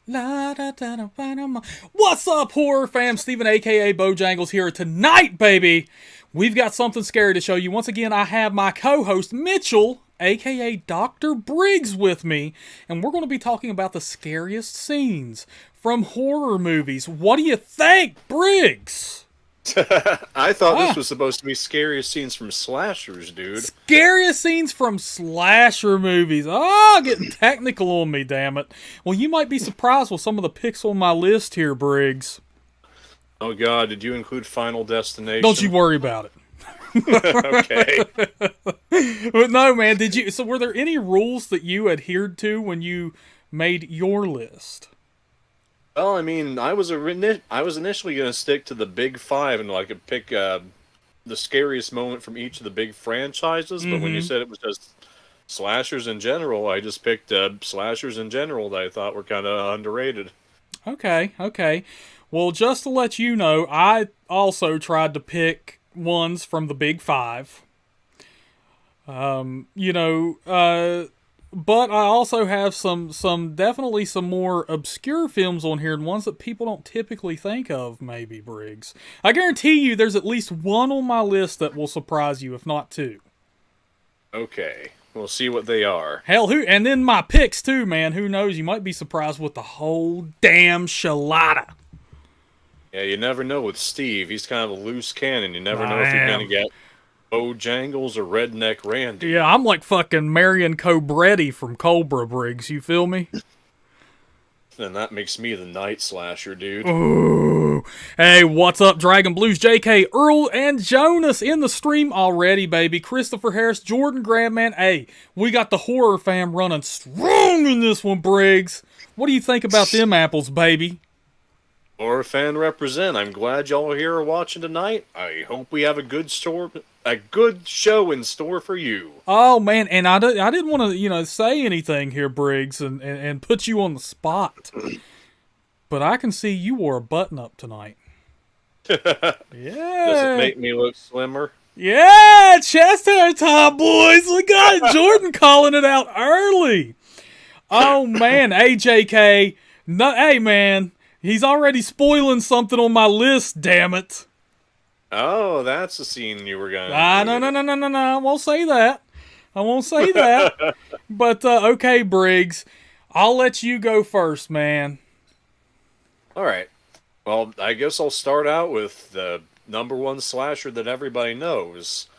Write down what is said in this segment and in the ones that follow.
La, da, da, da, ba, da, ma. What's up, horror fam? Stephen A.K.A. Bojangles here tonight, baby. We've got something scary to show you. Once again, I have my co-host Mitchell, a.k.a. Dr. Briggs, with me, and we're going to be talking about the scariest scenes from horror movies. What do you think, Briggs? I thought this was supposed to be scariest scenes from slashers, dude. Scariest scenes from slasher movies. Oh, getting technical on me, damn it. Well, you might be surprised with some of the picks on my list here, Briggs. Oh god, did you include Final Destination? Don't you worry about Okay. it. But no, man, did you? So were there any rules that you adhered to when you made your list? Well, I mean, I was initially going to stick to the big five and like pick the scariest moment from each of the big franchises, but when you said it was just slashers in general, I just picked slashers in general that I thought were kind of underrated. Okay. Well, just to let you know, I also tried to pick ones from the big five. But I also have definitely some more obscure films on here and ones that people don't typically think of, maybe, Briggs. I guarantee you there's at least one on my list that will surprise you, if not two. Okay, we'll see what they are. Hell, and then my picks too, man. Who knows? You might be surprised with the whole damn shalada. Yeah, you never know with Steve. He's kind of a loose cannon. You never know if I you're am. going to get Bojangles or Redneck Randy. Yeah, I'm like fucking Marion Cobretti from Cobra, Briggs. You feel me? And that makes me the night slasher, dude. Ooh. Hey, what's up, Dragon Blues, JK, Earl, and Jonas in the stream already, baby. Christopher Harris, Jordan Grabman. Hey, we got the horror fam running strong in this one, Briggs. What do you think about them apples, baby? Horror fan represent. I'm glad y'all here are watching tonight. I hope we have a good show in store for you. Oh, man, and I didn't want to, say anything here, Briggs, and put you on the spot. But I can see you wore a button-up tonight. Yeah. Does it make me look slimmer? Yeah, chest hair time, boys. Look at Jordan calling it out early. Oh, man, AJK. No, hey, man, he's already spoiling something on my list, damn it. Oh, that's the scene you were going to No. I won't say that. But, okay, Briggs, I'll let you go first, man. All right. Well, I guess I'll start out with the number one slasher that everybody knows.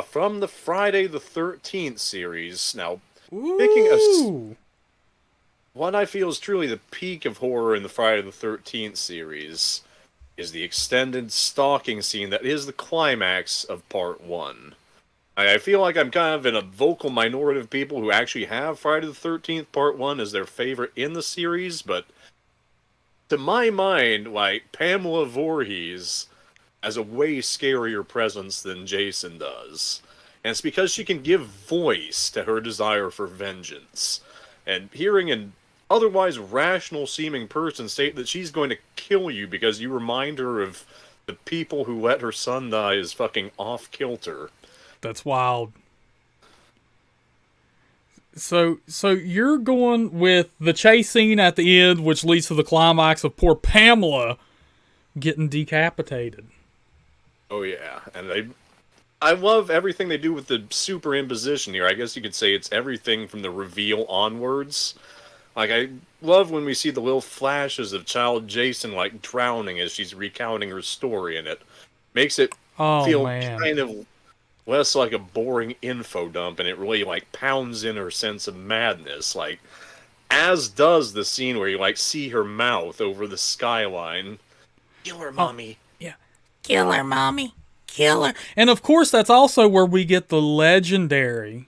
From the Friday the 13th series. Now, Ooh. what I feel is truly the peak of horror in the Friday the 13th series is the extended stalking scene that is the climax of part one. I feel like I'm kind of in a vocal minority of people who actually have Friday the 13th part one as their favorite in the series, but to my mind, like, Pamela Voorhees has a way scarier presence than Jason does. And it's because she can give voice to her desire for vengeance. And hearing an otherwise rational-seeming person state that she's going to kill you because you remind her of the people who let her son die is fucking off-kilter. That's wild. So you're going with the chase scene at the end, which leads to the climax of poor Pamela getting decapitated. Oh yeah, and I love everything they do with the superimposition here. I guess you could say it's everything from the reveal onwards. Like, I love when we see the little flashes of child Jason, like, drowning as she's recounting her story, and it makes it feel kind of less like a boring info dump, and it really, like, pounds in her sense of madness, like, as does the scene where you, like, see her mouth over the skyline. Kill her, mommy. Yeah. Kill her, mommy. Kill her. And, of course, that's also where we get the legendary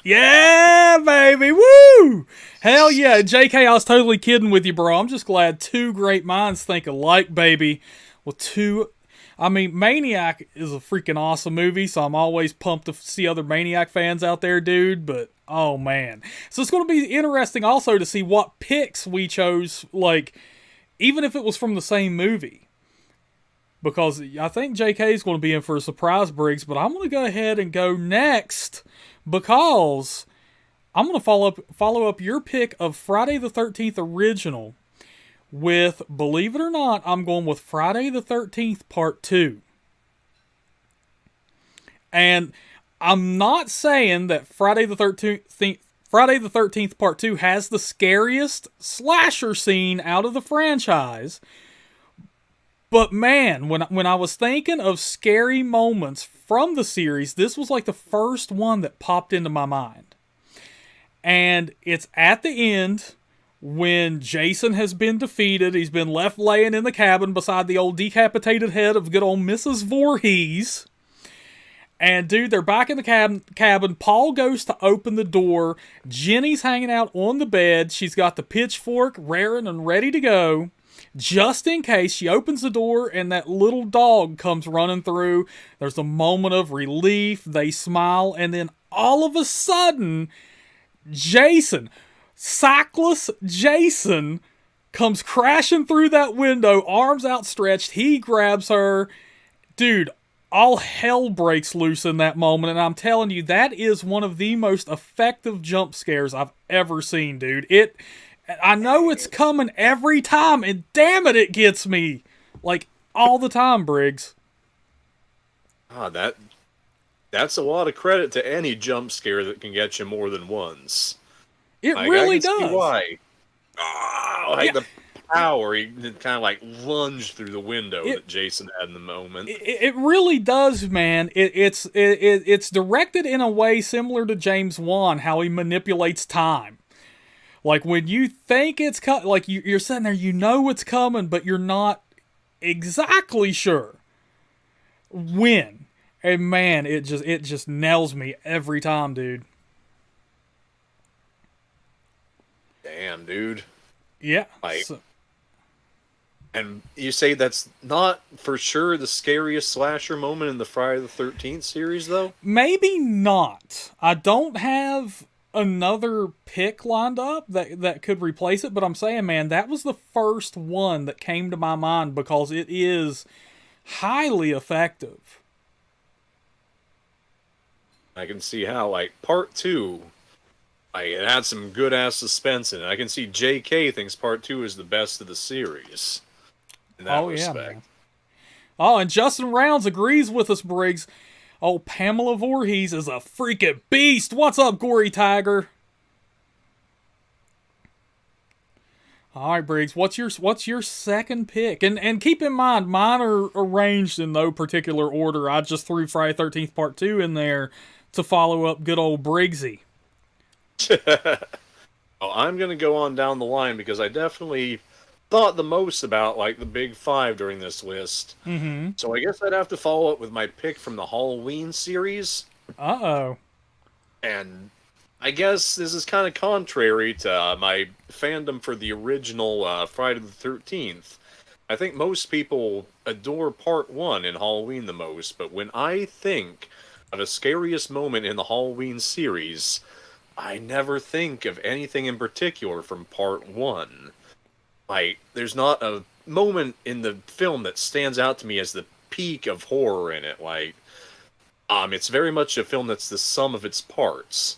yeah, baby, woo! Hell yeah, JK, I was totally kidding with you, bro. I'm just glad two great minds think alike, baby. Maniac is a freaking awesome movie, so I'm always pumped to see other Maniac fans out there, dude, but oh man. So it's going to be interesting also to see what picks we chose, like, even if it was from the same movie. Because I think JK is going to be in for a surprise, Briggs, but I'm going to go ahead and go next because I'm gonna follow up your pick of Friday the 13th original with, believe it or not, I'm going with Friday the 13th Part 2. And I'm not saying that Friday the 13th Part 2 has the scariest slasher scene out of the franchise. But man, when I was thinking of scary moments from the series, this was like the first one that popped into my mind. And it's at the end when Jason has been defeated. He's been left laying in the cabin beside the old decapitated head of good old Mrs. Voorhees. And dude, they're back in the cabin. Paul goes to open the door. Jenny's hanging out on the bed. She's got the pitchfork raring and ready to go. Just in case, she opens the door and that little dog comes running through. There's a moment of relief. They smile. And then all of a sudden, Jason, sackless Jason, comes crashing through that window, arms outstretched. He grabs her. Dude, all hell breaks loose in that moment, and I'm telling you, that is one of the most effective jump scares I've ever seen, dude. I know it's coming every time, and damn it, it gets me. Like, all the time, Briggs. That's a lot of credit to any jump scare that can get you more than once. It really does. See why. The power, he kind of like lunged through the window that Jason had in the moment. It really does, man. It's directed in a way similar to James Wan, how he manipulates time. Like when you think it's like you're sitting there, you know it's coming, but you're not exactly sure when. And man, it just nails me every time, dude. Damn, dude. Yeah. And you say that's not for sure the scariest slasher moment in the Friday the 13th series, though? Maybe not. I don't have another pick lined up that could replace it, but I'm saying, man, that was the first one that came to my mind because it is highly effective. I can see how, like, part 2, it had some good-ass suspense in it. I can see JK thinks part 2 is the best of the series. In that respect. Yeah, man. Oh, and Justin Rounds agrees with us, Briggs. Oh, Pamela Voorhees is a freaking beast. What's up, Gory Tiger? All right, Briggs. What's your second pick? And keep in mind, mine are arranged in no particular order. I just threw Friday 13th Part 2 in there to follow up good old Briggsy. Well, I'm going to go on down the line because I definitely thought the most about, like, the big 5 during this list. Mm-hmm. So I guess I'd have to follow up with my pick from the Halloween series. Uh-oh. And I guess this is kind of contrary to my fandom for the original Friday the 13th. I think most people adore Part 1 in Halloween the most, but when I think of a scariest moment in the Halloween series, I never think of anything in particular from Part 1. Like, there's not a moment in the film that stands out to me as the peak of horror in it. Like, it's very much a film that's the sum of its parts.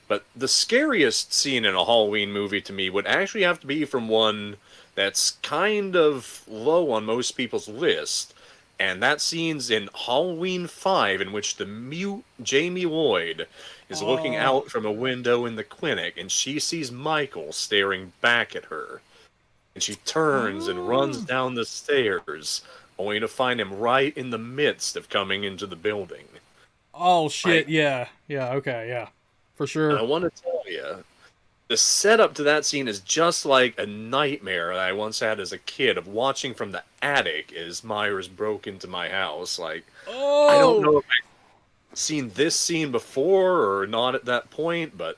But the scariest scene in a Halloween movie to me would actually have to be from one that's kind of low on most people's list. And that scene's in Halloween 5, in which the mute Jamie Lloyd is looking out from a window in the clinic, and she sees Michael staring back at her. And she turns and runs down the stairs, only to find him right in the midst of coming into the building. Oh, shit, yeah. Yeah, okay, yeah. For sure. And I want to tell you, the setup to that scene is just like a nightmare that I once had as a kid of watching from the attic as Myers broke into my house. Like, I don't know if I've seen this scene before or not at that point, but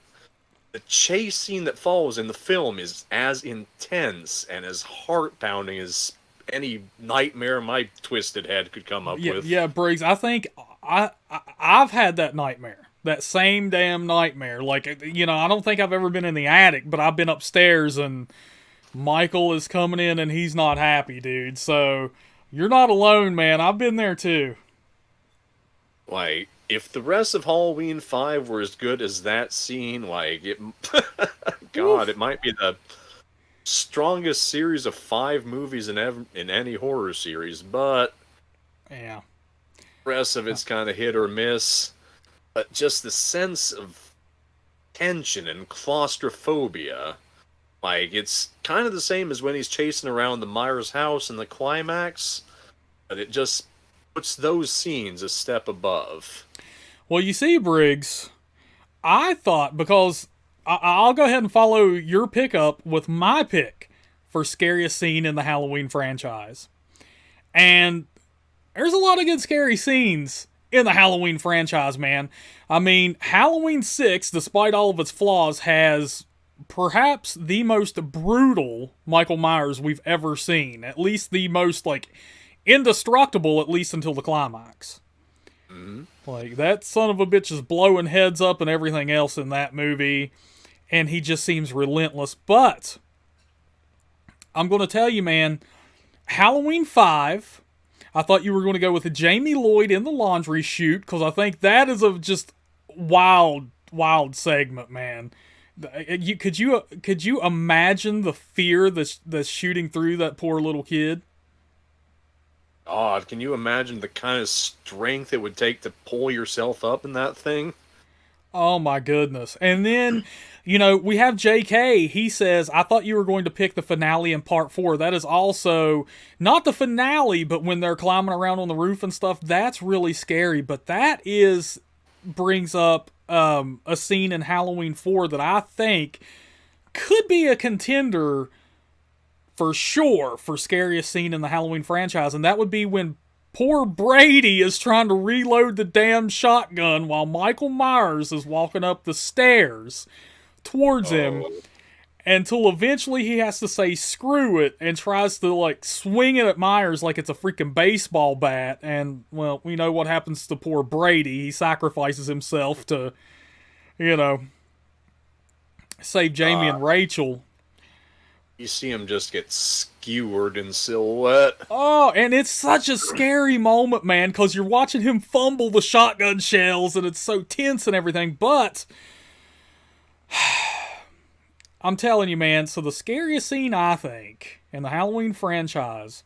the chase scene that follows in the film is as intense and as heart-pounding as any nightmare my twisted head could come up with. Yeah, Briggs, I think I've had that nightmare. That same damn nightmare. Like, you know, I don't think I've ever been in the attic, but I've been upstairs and Michael is coming in and he's not happy, dude. So, you're not alone, man. I've been there too. Like, if the rest of Halloween 5 were as good as that scene, like, God, Oof. it might be the strongest series of 5 movies in any horror series, but Yeah. the rest of it's kind of hit or miss. But just the sense of tension and claustrophobia, like, it's kind of the same as when he's chasing around the Myers house in the climax, but it just puts those scenes a step above. Well, you see, Briggs, I thought, because I'll go ahead and follow your pickup with my pick for scariest scene in the Halloween franchise. And there's a lot of good scary scenes in the Halloween franchise, man. I mean, Halloween 6, despite all of its flaws, has perhaps the most brutal Michael Myers we've ever seen. At least the most, like, indestructible, at least until the climax. Mm-hmm. Like, that son of a bitch is blowing heads up and everything else in that movie, and he just seems relentless. But I'm going to tell you, man, Halloween 5, I thought you were going to go with Jamie Lloyd in the laundry chute, because I think that is a just wild segment, man. Could you imagine the fear that's shooting through that poor little kid? God, can you imagine the kind of strength it would take to pull yourself up in that thing? Oh my goodness. And then, we have JK. He says, I thought you were going to pick the finale in part 4. That is also not the finale, but when they're climbing around on the roof and stuff, that's really scary. But that brings up a scene in Halloween 4 that I think could be a contender for sure for scariest scene in the Halloween franchise. And that would be when poor Brady is trying to reload the damn shotgun while Michael Myers is walking up the stairs towards him, until eventually he has to say screw it and tries to, like, swing it at Myers like it's a freaking baseball bat. And, well, we know what happens to poor Brady. He sacrifices himself to, save Jamie and Rachel. You see him just get skewered in silhouette. Oh, and it's such a scary moment, man, because you're watching him fumble the shotgun shells, and it's so tense and everything. But I'm telling you, man, so the scariest scene, I think, in the Halloween franchise,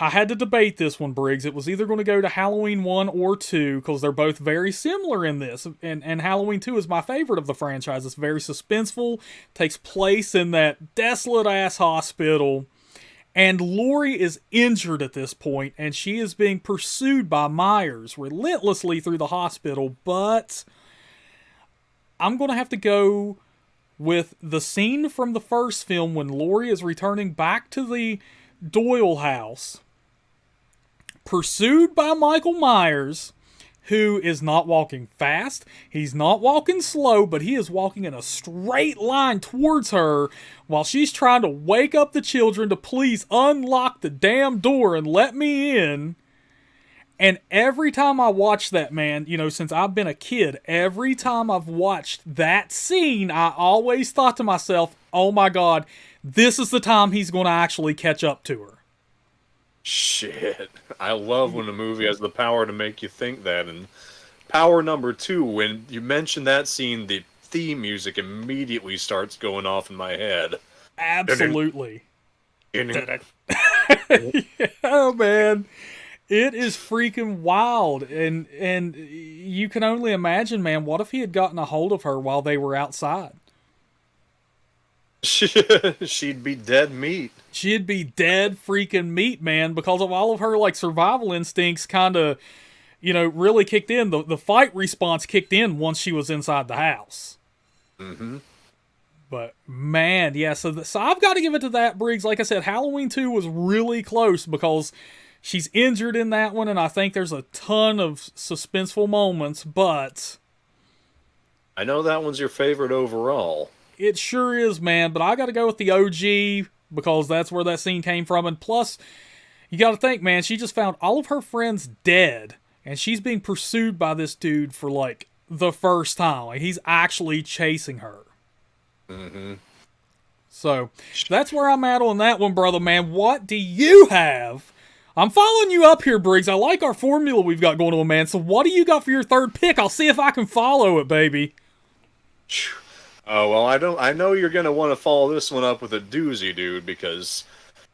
I had to debate this one, Briggs. It was either going to go to Halloween 1 or 2, because they're both very similar in this. And Halloween 2 is my favorite of the franchise. It's very suspenseful, takes place in that desolate-ass hospital, and Laurie is injured at this point, and she is being pursued by Myers relentlessly through the hospital. But I'm going to have to go with the scene from the first film when Laurie is returning back to the Doyle house, pursued by Michael Myers, who is not walking fast, he's not walking slow, but he is walking in a straight line towards her while she's trying to wake up the children to please unlock the damn door and let me in. And every time I watch that, man, since I've been a kid, every time I've watched that scene, I always thought to myself, oh my God, this is the time he's going to actually catch up to her. Shit. I love when a movie has the power to make you think that. And power number 2, when you mention that scene, the theme music immediately starts going off in my head. Absolutely. Oh, man. It is freaking wild. And you can only imagine, man, what if he had gotten a hold of her while they were outside? She'd be dead meat. She'd be dead freaking meat, man, because of all of her, like, survival instincts kind of, really kicked in. The fight response kicked in once she was inside the house. Mm-hmm. But, man, yeah, so I've got to give it to that, Briggs. Like I said, Halloween 2 was really close because she's injured in that one, and I think there's a ton of suspenseful moments, but I know that one's your favorite overall. It sure is, man, but I gotta go with the OG because that's where that scene came from. And plus, you gotta think, man, she just found all of her friends dead, and she's being pursued by this dude for, like, the first time. Like, he's actually chasing her. Mm-hmm. So, that's where I'm at on that one, brother, man. What do you have I'm following you up here, Briggs. I like our formula we've got going on, man. So what do you got for your third pick? I'll see if I can follow it, baby. Oh, well, I know you're going to want to follow this one up with a doozy, dude, because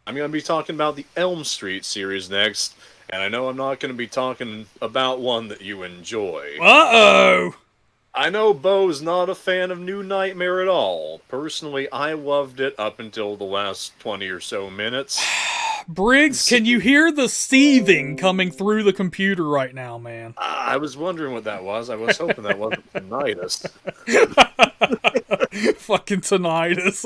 I'm going to be talking about the Elm Street series next, and I know I'm not going to be talking about one that you enjoy. Uh-oh. I know Bo's not a fan of New Nightmare at all. Personally, I loved it up until the last 20 or so minutes. Briggs, can you hear the seething coming through the computer right now, man? I was wondering what that was. I was hoping that wasn't tinnitus. Fucking tinnitus.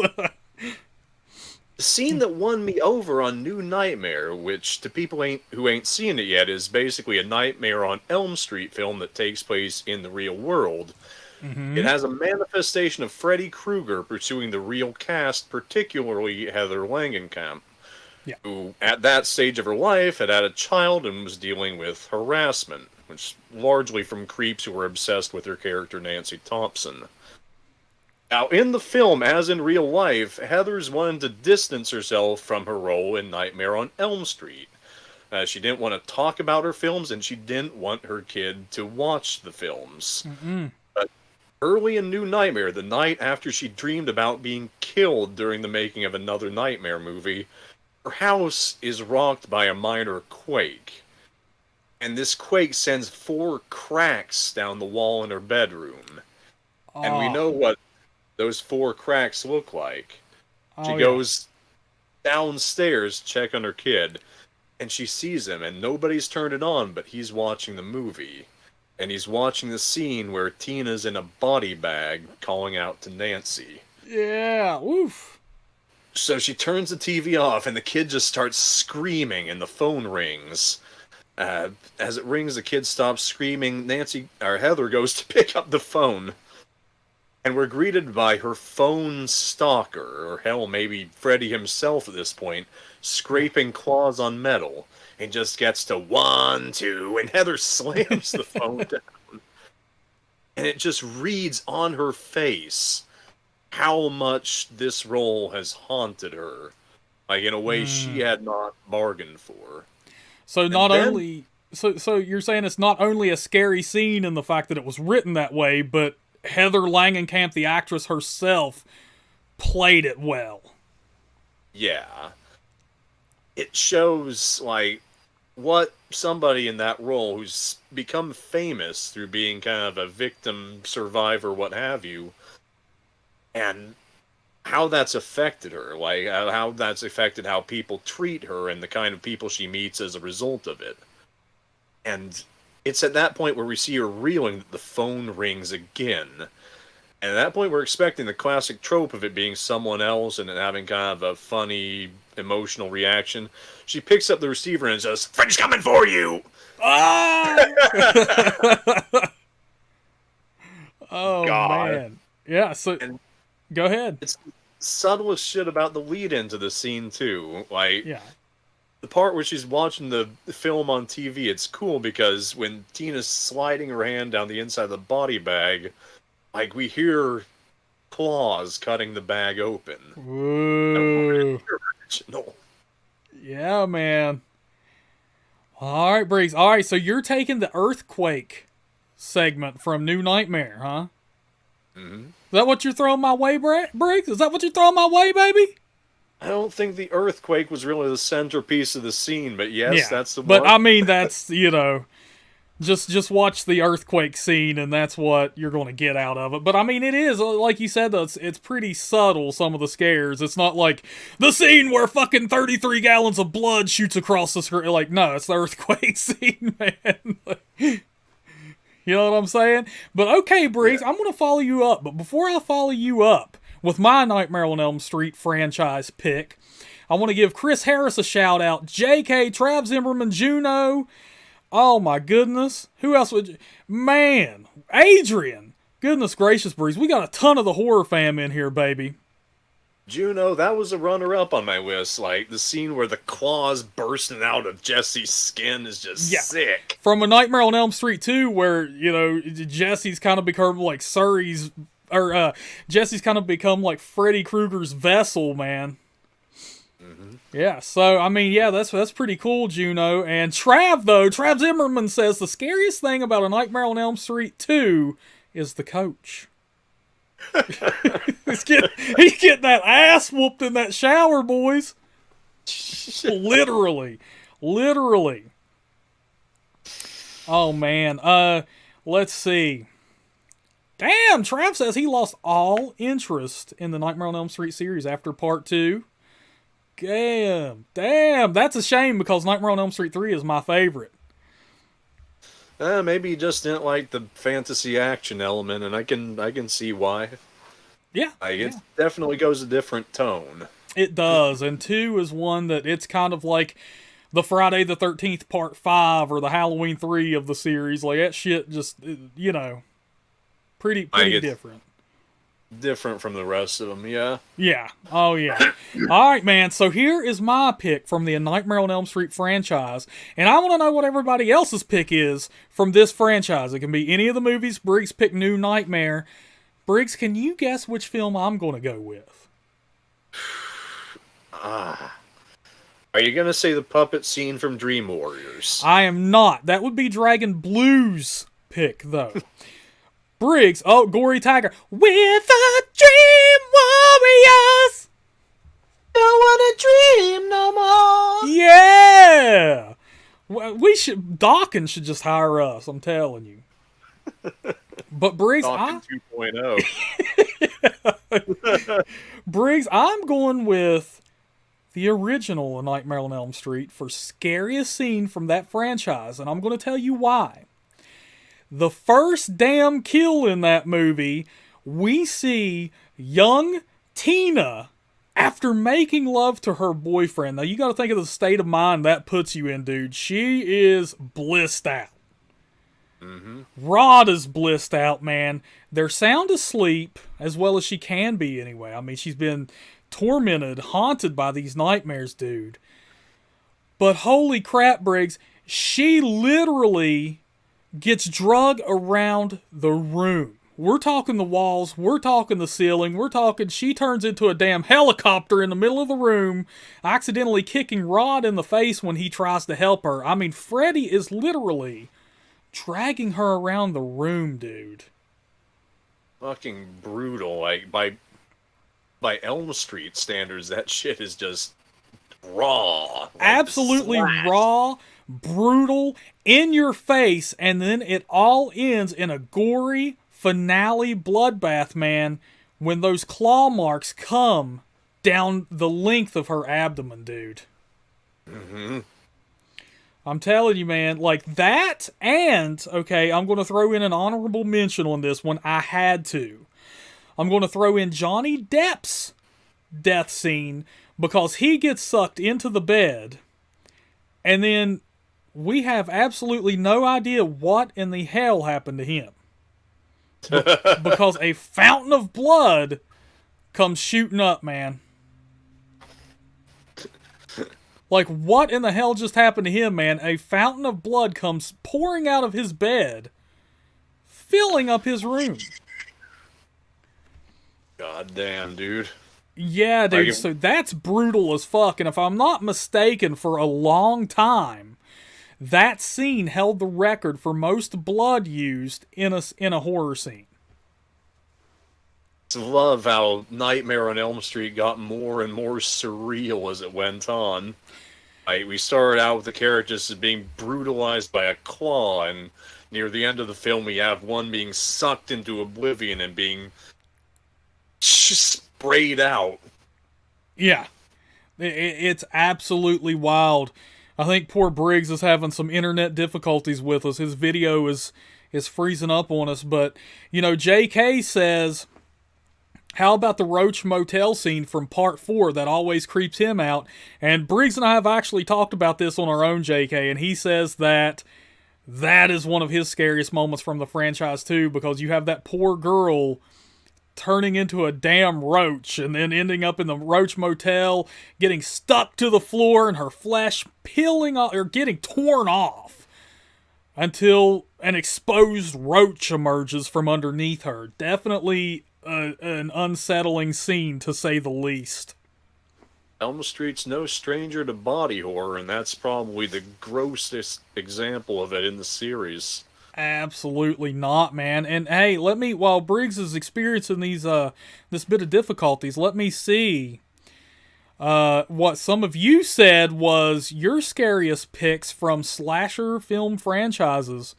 The scene that won me over on New Nightmare, which to people who ain't seen it yet, is basically a Nightmare on Elm Street film that takes place in the real world. Mm-hmm. It has a manifestation of Freddy Krueger pursuing the real cast, particularly Heather Langenkamp. Yeah. Who, at that stage of her life, had a child and was dealing with harassment, which largely from creeps who were obsessed with her character Nancy Thompson. Now, in the film, as in real life, Heather's wanted to distance herself from her role in Nightmare on Elm Street. She didn't want to talk about her films, and she didn't want her kid to watch the films. Mm-hmm. But early in New Nightmare, the night after she dreamed about being killed during the making of another Nightmare movie, her house is rocked by a minor quake. And this quake sends 4 cracks down the wall in her bedroom. Oh. And we know what those 4 cracks look like. She goes downstairs to check on her kid, and she sees him, and nobody's turned it on, but he's watching the movie. And he's watching the scene where Tina's in a body bag calling out to Nancy. Yeah, oof. So she turns the TV off, and the kid just starts screaming, and the phone rings. As it rings, the kid stops screaming. Heather goes to pick up the phone. And we're greeted by her phone stalker, or hell, maybe Freddy himself at this point, scraping claws on metal. And just gets to 1, 2, and Heather slams the phone down. And it just reads on her face how much this role has haunted her, like in a way she had not bargained for. So so you're saying it's not only a scary scene in the fact that it was written that way, but Heather Langenkamp, the actress herself, played it well. Yeah. It shows, like, what somebody in that role who's become famous through being kind of a victim, survivor, what have you, and how that's affected her, like how that's affected how people treat her and the kind of people she meets as a result of it. And it's at that point where we see her reeling that the phone rings again. And at that point we're expecting the classic trope of it being someone else and it having kind of a funny, emotional reaction. She picks up the receiver and says, "Freddy's coming for you!" Ah! Oh, God. Man. Yeah, so... Go ahead. It's subtle as shit about the lead into the scene, too. Like, the part where she's watching the film on TV, it's cool because when Tina's sliding her hand down the inside of the body bag, like, we hear claws cutting the bag open. Ooh. Original. Yeah, man. All right, Briggs. All right, so you're taking the earthquake segment from New Nightmare, huh? Mm-hmm. Is that what you're throwing my way, Briggs? Is that what you're throwing my way, baby? I don't think the earthquake was really the centerpiece of the scene, but yes, that's the one. But I mean, that's, just watch the earthquake scene, and that's what you're going to get out of it. But I mean, it is, like you said, it's pretty subtle, some of the scares. It's not like the scene where fucking 33 gallons of blood shoots across the screen. Like, no, it's the earthquake scene, man. You know what I'm saying? But okay, Briggs, I'm going to follow you up. But before I follow you up with my Nightmare on Elm Street franchise pick, I want to give Chris Harris a shout out, J.K., Trav Zimmerman, Juno. Oh my goodness. Who else would you... Man, Adrian. Goodness gracious, Briggs. We got a ton of the horror fam in here, baby. Juno, that was a runner-up on my list. Like, the scene where the claws bursting out of Jesse's skin is just sick. From A Nightmare on Elm Street 2, where, Jesse's kind of become like Jesse's kind of become like Freddy Krueger's vessel, man. Yeah, so, I mean, yeah, that's pretty cool, Juno. And Trav Zimmerman says the scariest thing about A Nightmare on Elm Street 2 is the coach. he's getting that ass whooped in that shower, boys. Literally. Oh, man. Let's see. Damn, Trav says he lost all interest in the Nightmare on Elm Street series after part 2. Damn, that's a shame because Nightmare on Elm Street 3 is my favorite. Maybe you just didn't like the fantasy action element, and I can see why. Yeah. It definitely goes a different tone. It does, and 2 is one that it's kind of like the Friday the 13th Part 5 or the Halloween 3 of the series. Like, that shit just, pretty different. Different from the rest of them, yeah. Yeah. Oh, yeah. All right, man. So here is my pick from the Nightmare on Elm Street franchise. And I want to know what everybody else's pick is from this franchise. It can be any of the movies. Briggs picked New Nightmare. Briggs, can you guess which film I'm going to go with? Are you going to say the puppet scene from Dream Warriors? I am not. That would be Dragon Blue's pick, though. Briggs, Gory Tiger. With the Dream Warriors! Don't wanna dream no more! Yeah! Dawkins should just hire us, I'm telling you. But Briggs, Dawkins 2.0. Briggs, I'm going with the original A Nightmare on Elm Street for scariest scene from that franchise, and I'm going to tell you why. The first damn kill in that movie, we see young Tina after making love to her boyfriend. Now, you got to think of the state of mind that puts you in, dude. She is blissed out. Rod is blissed out, man. They're sound asleep, as well as she can be anyway. I mean, she's been tormented, haunted by these nightmares, dude. But holy crap, Briggs, she literally gets drug around the room. We're talking the walls, we're talking the ceiling, she turns into a damn helicopter in the middle of the room, accidentally kicking Rod in the face when he tries to help her. I mean, Freddy is literally dragging her around the room, dude. Fucking brutal. Like, by Elm Street standards, that shit is just raw. Like, absolutely raw, brutal, in your face, and then it all ends in a gory finale bloodbath, man, when those claw marks come down the length of her abdomen, dude. I'm telling you, man, like that, and, okay, I'm going to throw in an honorable mention on this one. I had to. I'm going to throw in Johnny Depp's death scene, because he gets sucked into the bed, and then we have absolutely no idea what in the hell happened to him. Because a fountain of blood comes shooting up, man. Like, what in the hell just happened to him, man? A fountain of blood comes pouring out of his bed, filling up his room. God damn, dude. Yeah, dude, so that's brutal as fuck, and if I'm not mistaken, for a long time, that scene held the record for most blood used in a horror scene. I love how Nightmare on Elm Street got more and more surreal as it went on. We started out with the characters as being brutalized by a claw, and near the end of the film we have one being sucked into oblivion and being sprayed out. Yeah. It's absolutely wild. I think poor Briggs is having some internet difficulties with us. His video is freezing up on us. But, JK says, how about the Roach Motel scene from Part 4 that always creeps him out? And Briggs and I have actually talked about this on our own, JK, and he says that is one of his scariest moments from the franchise, too, because you have that poor girl turning into a damn roach and then ending up in the Roach Motel, getting stuck to the floor and her flesh peeling off or getting torn off until an exposed roach emerges from underneath her. Definitely an unsettling scene, to say the least. Elm Street's no stranger to body horror, and that's probably the grossest example of it in the series. Absolutely not, man. And hey, while Briggs is experiencing this bit of difficulties, let me see what some of you said was your scariest picks from slasher film franchises.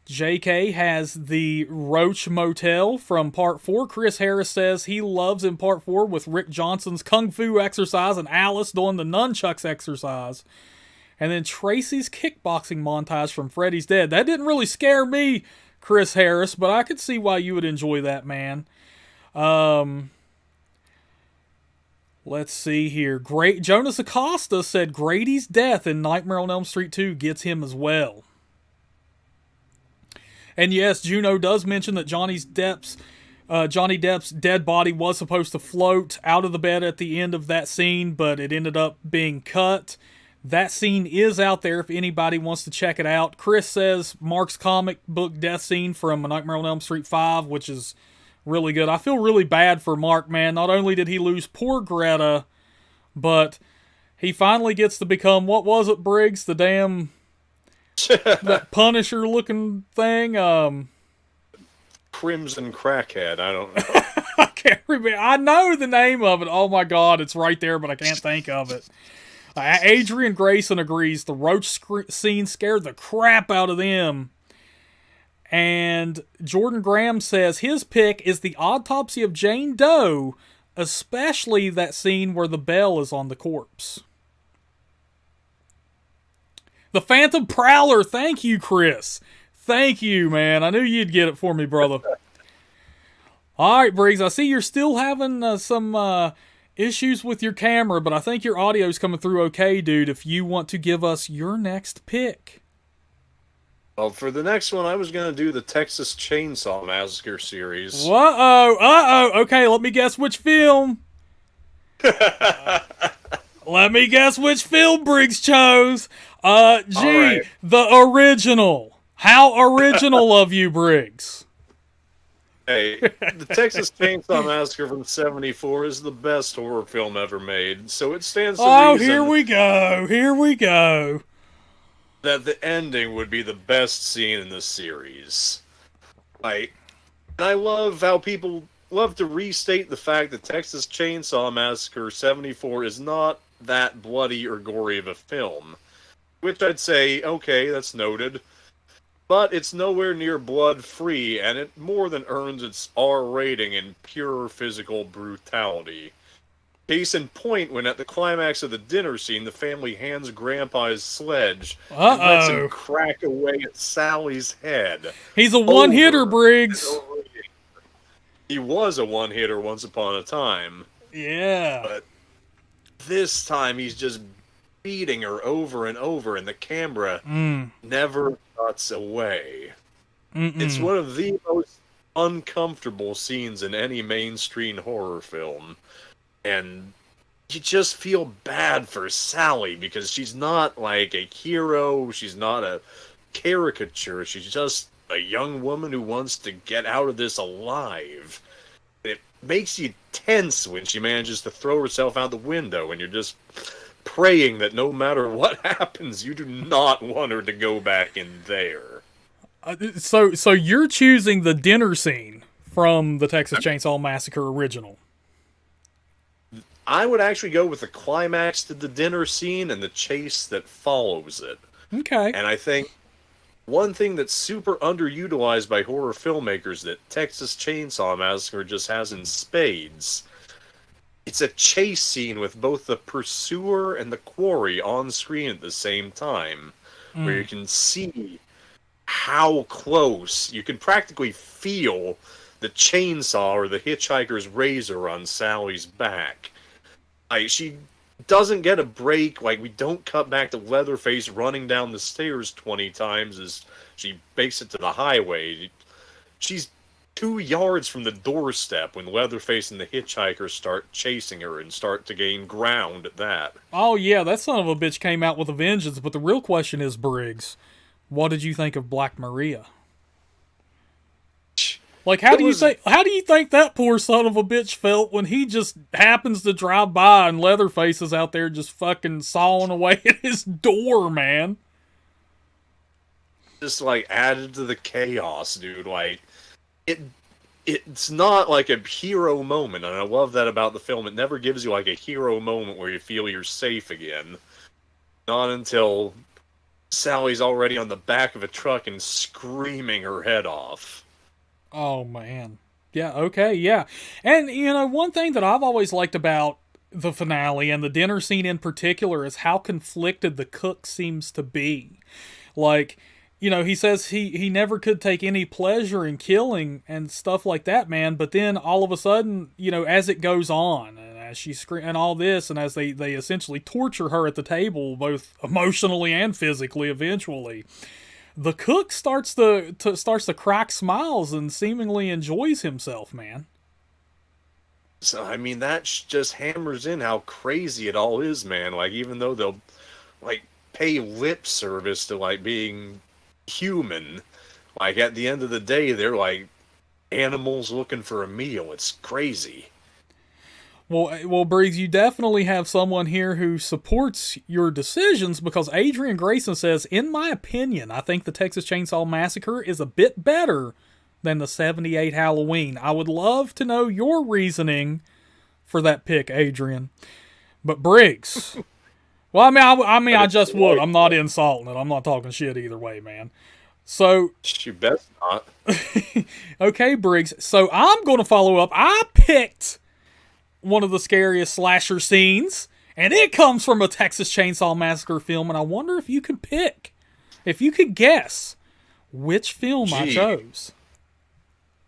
JK has the Roach Motel from Part 4. Chris Harris says he loves in Part 4 with Rick Johnson's Kung Fu exercise and Alice doing the nunchucks exercise. And then Tracy's kickboxing montage from Freddy's Dead. That didn't really scare me, Chris Harris, but I could see why you would enjoy that, man. Let's see here. Great Jonas Acosta said Grady's death in Nightmare on Elm Street 2 gets him as well. And yes, Juno does mention that Johnny Depp's dead body was supposed to float out of the bed at the end of that scene, but it ended up being cut. That scene is out there if anybody wants to check it out. Chris says Mark's comic book death scene from Nightmare on Elm Street 5, which is really good. I feel really bad for Mark, man. Not only did he lose poor Greta, but he finally gets to become, what was it, Briggs? The damn... that Punisher-looking thing. Crimson Crackhead, I don't know. I can't remember. I know the name of it. Oh my god, it's right there, but I can't think of it. Adrian Grayson agrees the roach scene scared the crap out of them. And Jordan Graham says his pick is the autopsy of Jane Doe, especially that scene where the bell is on the corpse. The Phantom Prowler. Thank you, Chris. Thank you, man. I knew you'd get it for me, brother. All right, Briggs. I see you're still having some issues with your camera, but I think your audio's coming through okay, dude, if you want to give us your next pick. Well, for the next one, I was going to do the Texas Chainsaw Massacre series. Okay, let me guess which film. Let me guess which film Briggs chose. Right. The original. How original of you, Briggs. Hey, the Texas Chainsaw Massacre from '74 is the best horror film ever made, so it stands to reason Here we go. that the ending would be the best scene in the series. And I love how people love to restate the fact that Texas Chainsaw Massacre '74 is not that bloody or gory of a film. Which I'd say, okay, that's noted. But it's nowhere near blood-free, and it more than earns its R rating in pure physical brutality. Case in point, when at the climax of the dinner scene, the family hands Grandpa his sledge and lets him crack away at Sally's head. He's a one-hitter, Briggs. He was a one-hitter once upon a time. Yeah. But this time, he's just beating her over and over, and the camera never cuts away. It's one of the most uncomfortable scenes in any mainstream horror film. And you just feel bad for Sally, because she's not like a hero, she's not a caricature, she's just a young woman who wants to get out of this alive. It makes you tense when she manages to throw herself out the window, and you're just praying that no matter what happens, you do not want her to go back in there. So you're choosing the dinner scene from the Texas Chainsaw Massacre original. I would actually go with the climax to the dinner scene and the chase that follows it. Okay. And I think one thing that's super underutilized by horror filmmakers that Texas Chainsaw Massacre just has in spades, it's a chase scene with both the pursuer and the quarry on screen at the same time, where you can see how close, you can practically feel the chainsaw or the hitchhiker's razor on Sally's back. She doesn't get a break. We don't cut back to Leatherface running down the stairs 20 times as she makes it to the highway. She's 2 yards from the doorstep when Leatherface and the hitchhiker start chasing her and start to gain ground at that. Oh yeah, that son of a bitch came out with a vengeance, but the real question is, Briggs, what did you think of Black Maria? Like, how do you think that poor son of a bitch felt when he just happens to drive by and Leatherface is out there just fucking sawing away at his door, man? Just like added to the chaos, dude. Like it's not like a hero moment, and I love that about the film. It never gives you like a hero moment where you feel you're safe again. Not until Sally's already on the back of a truck and screaming her head off. Oh, man. Yeah, okay, yeah. And, you know, one thing that I've always liked about the finale, and the dinner scene in particular, is how conflicted the cook seems to be. Like, you know, he says he never could take any pleasure in killing and stuff like that, man. But then all of a sudden, you know, as it goes on, and as she and all this, and as they essentially torture her at the table, both emotionally and physically, eventually, the cook starts to crack smiles and seemingly enjoys himself, man. So I mean, that just hammers in how crazy it all is, man. Like, even though they'll like pay lip service to like being human, like at the end of the day, they're like animals looking for a meal. It's crazy. Well, Briggs, you definitely have someone here who supports your decisions, because Adrian Grayson says, in my opinion, I think the Texas Chainsaw Massacre is a bit better than the 78 Halloween. I would love to know your reasoning for that pick, Adrian. But Briggs, well, I just would. I'm not insulting it. I'm not talking shit either way, man. So You best not. okay, Briggs. So I'm going to follow up. I picked one of the scariest slasher scenes, and it comes from a Texas Chainsaw Massacre film, and I wonder if you could guess which film I chose.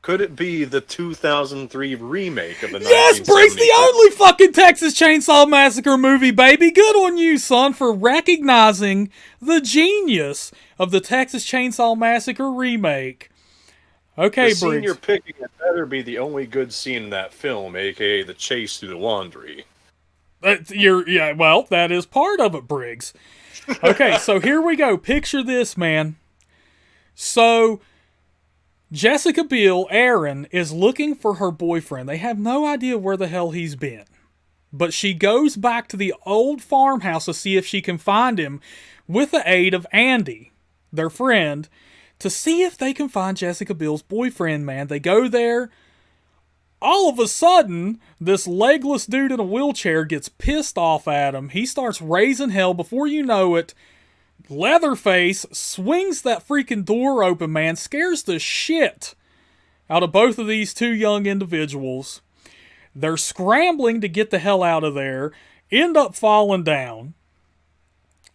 Could it be the 2003 remake of the Yes, Briggs, the only fucking Texas Chainsaw Massacre movie, baby. Good on you, son, for recognizing the genius of the Texas Chainsaw Massacre remake. Okay, the scene Briggs. you're picking, it better be the only good scene in that film, aka the chase through the laundry. Well, that is part of it, Briggs. Okay, so here we go. Picture this, man. So Jessica Biel, Erin, is looking for her boyfriend. They have no idea where the hell he's been. But she goes back to the old farmhouse to see if she can find him with the aid of Andy, their friend, to see if they can find Jessica Biel's boyfriend, man. They go there. All of a sudden, this legless dude in a wheelchair gets pissed off at him. He starts raising hell. Before you know it, Leatherface swings that freaking door open, man. Scares the shit out of both of these two young individuals. They're scrambling to get the hell out of there. End up falling down.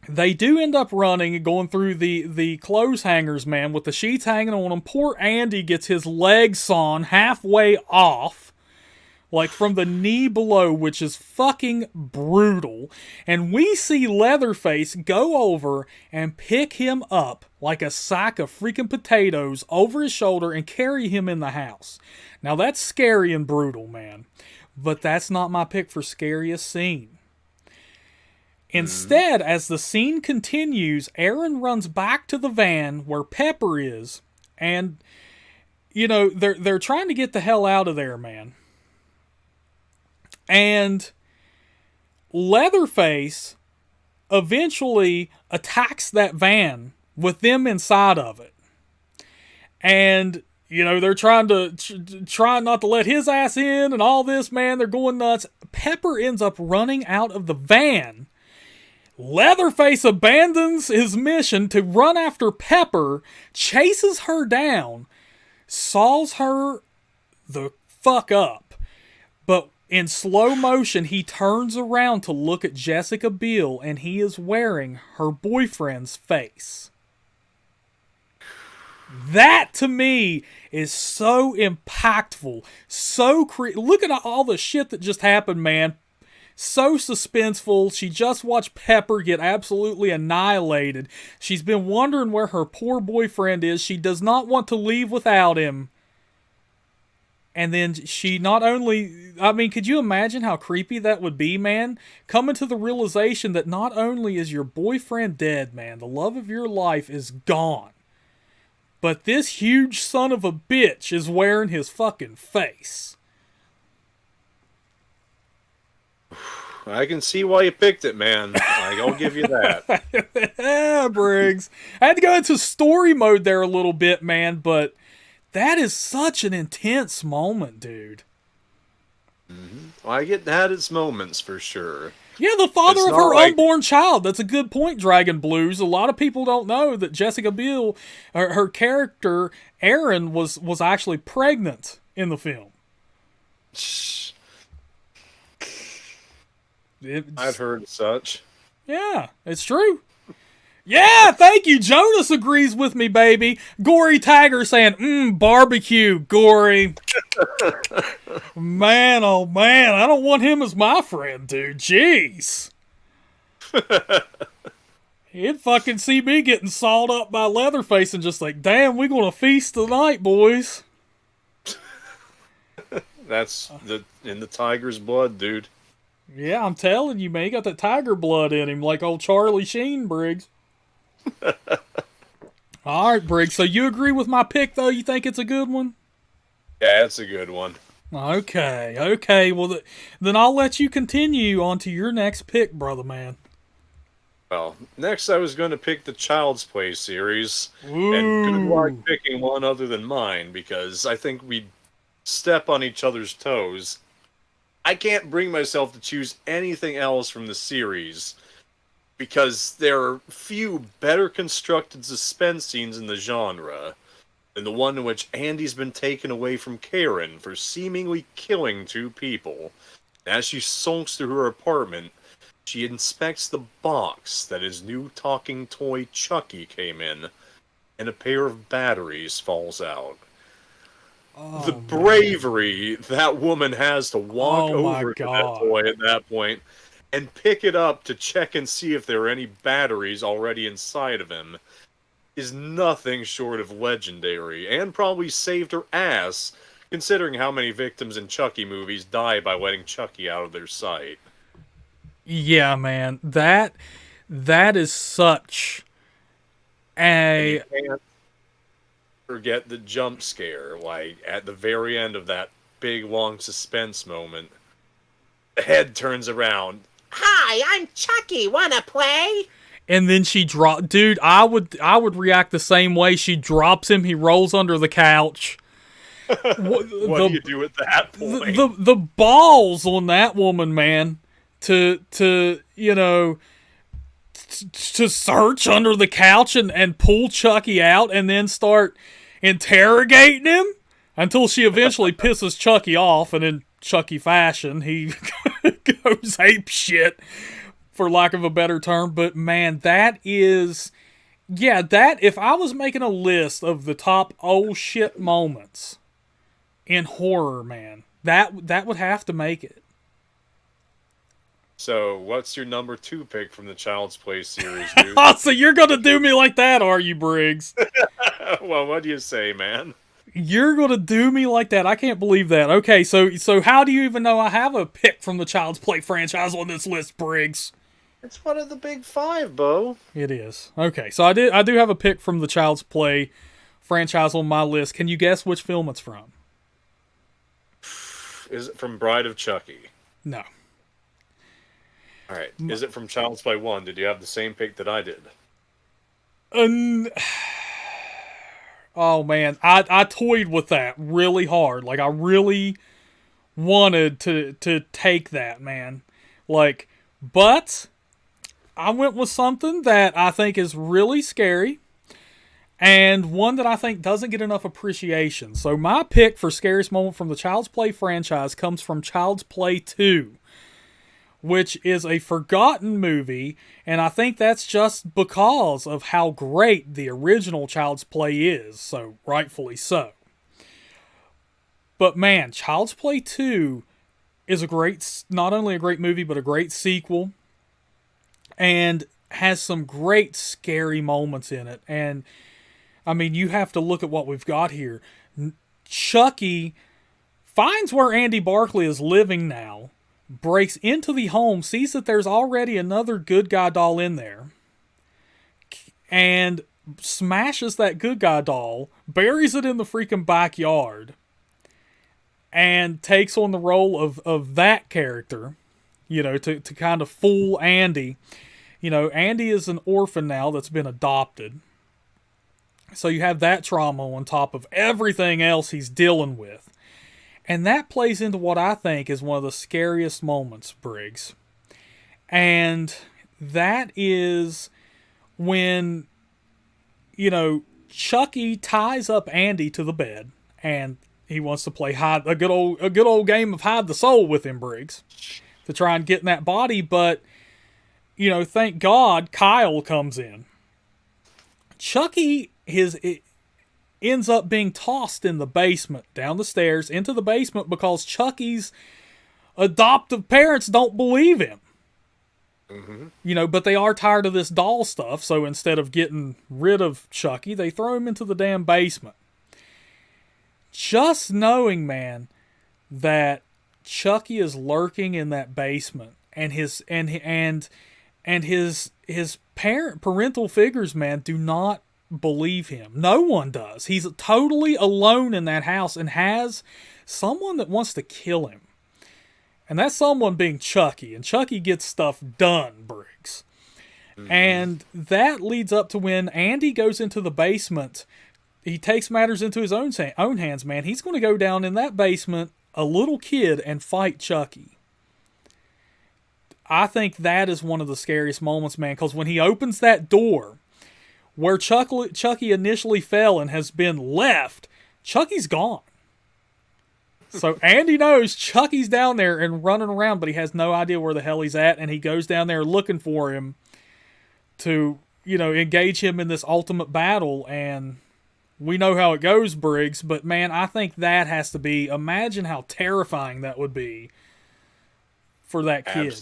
They do end up running and going through the clothes hangers, man, with the sheets hanging on them. Poor Andy gets his leg sawn halfway off, like from the knee below, which is fucking brutal. And we see Leatherface go over and pick him up like a sack of freaking potatoes over his shoulder and carry him in the house. Now that's scary and brutal, man. But that's not my pick for scariest scene. Instead, as the scene continues, Erin runs back to the van where Pepper is, and, you know, they're trying to get the hell out of there, man. And Leatherface eventually attacks that van with them inside of it. And, you know, they're trying not to let his ass in and all this, man. They're going nuts. Pepper ends up running out of the van. Leatherface abandons his mission to run after Pepper, chases her down, saws her the fuck up. But in slow motion, he turns around to look at Jessica Biel, and he is wearing her boyfriend's face. That, to me, is so impactful. So look at all the shit that just happened, man. So suspenseful. She just watched Pepper get absolutely annihilated. She's been wondering where her poor boyfriend is. She does not want to leave without him. And then she not only... I mean, could you imagine how creepy that would be, man? Coming to the realization that not only is your boyfriend dead, man, the love of your life is gone. but this huge son of a bitch is wearing his fucking face. I can see why you picked it, man. I'll give you that. Yeah, Briggs. I had to go into story mode there a little bit, man, but that is such an intense moment, dude. Well, I get that its moments for sure. Yeah, the father It's of not her like- unborn child. That's a good point, Dragon Blues. A lot of people don't know that Jessica Biel, her character, Erin, was actually pregnant in the film. I've heard such. Yeah, it's true. Yeah, thank you. Jonas agrees with me, baby. Gory Tiger saying, barbecue, Gory. Man, oh man, I don't want him as my friend, dude. Jeez. He'd fucking see me getting sawed up by Leatherface and just like, damn, we gonna feast tonight, boys. That's in the tiger's blood, dude. Yeah, I'm telling you, man, he got that tiger blood in him, like old Charlie Sheen, Briggs. All right, Briggs. So you agree with my pick, though? You think it's a good one? Yeah, it's a good one. Okay. Well, then I'll let you continue on to your next pick, brother man. Well, next I was going to pick the Child's Play series. Ooh. And good luck picking one other than mine, because I think we'd step on each other's toes. I can't bring myself to choose anything else from the series, because there are few better constructed suspense scenes in the genre than the one in which Andy's been taken away from Karen for seemingly killing two people. As she sulks to her apartment, she inspects the box that his new talking toy Chucky came in, and a pair of batteries falls out. The bravery that woman has to walk over to that toy at that point and pick it up to check and see if there are any batteries already inside of him is nothing short of legendary, and probably saved her ass, considering how many victims in Chucky movies die by letting Chucky out of their sight. Yeah, man. That is such a... You can't forget the jump scare, like at the very end of that big long suspense moment. The head turns around. Hi, I'm Chucky. Wanna play? And then she dude, I would react the same way. She drops him, he rolls under the couch. What do you do at that point? The balls on that woman, man, to search under the couch and pull Chucky out and then start interrogating him until she eventually pisses Chucky off, and in Chucky fashion, he goes ape shit, for lack of a better term. But man, that is, yeah, that, if I was making a list of the top oh shit moments in horror, man, that would have to make it. So, what's your number 2 pick from the Child's Play series, dude? Oh, so you're gonna do me like that, are you, Briggs? Well, what do you say, man? You're gonna do me like that? I can't believe that. Okay, so how do you even know I have a pick from the Child's Play franchise on this list, Briggs? It's one of the big 5, Bo. It is. Okay, so I do have a pick from the Child's Play franchise on my list. Can you guess which film it's from? Is it from Bride of Chucky? No. Alright, is it from Child's Play 1? Did you have the same pick that I did? Oh man, I toyed with that really hard. Like, I really wanted to take that, man. Like, but I went with something that I think is really scary, and one that I think doesn't get enough appreciation. So my pick for scariest moment from the Child's Play franchise comes from Child's Play 2, which is a forgotten movie, and I think that's just because of how great the original Child's Play is, so rightfully so. But man, Child's Play 2 is not only a great movie, but a great sequel, and has some great scary moments in it. And I mean, you have to look at what we've got here. Chucky finds where Andy Barclay is living now, breaks into the home, sees that there's already another good guy doll in there, and smashes that good guy doll, buries it in the freaking backyard, and takes on the role of that character, to kind of fool Andy. Andy is an orphan now that's been adopted. So you have that trauma on top of everything else he's dealing with. And that plays into what I think is one of the scariest moments, Briggs. And that is when, Chucky ties up Andy to the bed and he wants to play a good old game of hide the soul with him, Briggs, to try and get in that body. But, thank God Kyle comes in. Chucky ends up being tossed in the basement, down the stairs, into the basement because Chucky's adoptive parents don't believe him. Mm-hmm. But they are tired of this doll stuff, so instead of getting rid of Chucky, they throw him into the damn basement. Just knowing, man, that Chucky is lurking in that basement, and his parental figures, man, do not believe him. No one does. He's totally alone in that house and has someone that wants to kill him. And that's someone being Chucky. And Chucky gets stuff done, Briggs. Mm-hmm. And that leads up to when Andy goes into the basement. He takes matters into his own hands, man. He's going to go down in that basement, a little kid, and fight Chucky. I think that is one of the scariest moments, man, because when he opens that door where Chucky initially fell and has been left, Chucky's gone. So Andy knows Chucky's down there and running around, but he has no idea where the hell he's at, and he goes down there looking for him to, engage him in this ultimate battle, and we know how it goes, Briggs, but man, I think that has to be, imagine how terrifying that would be for that kid.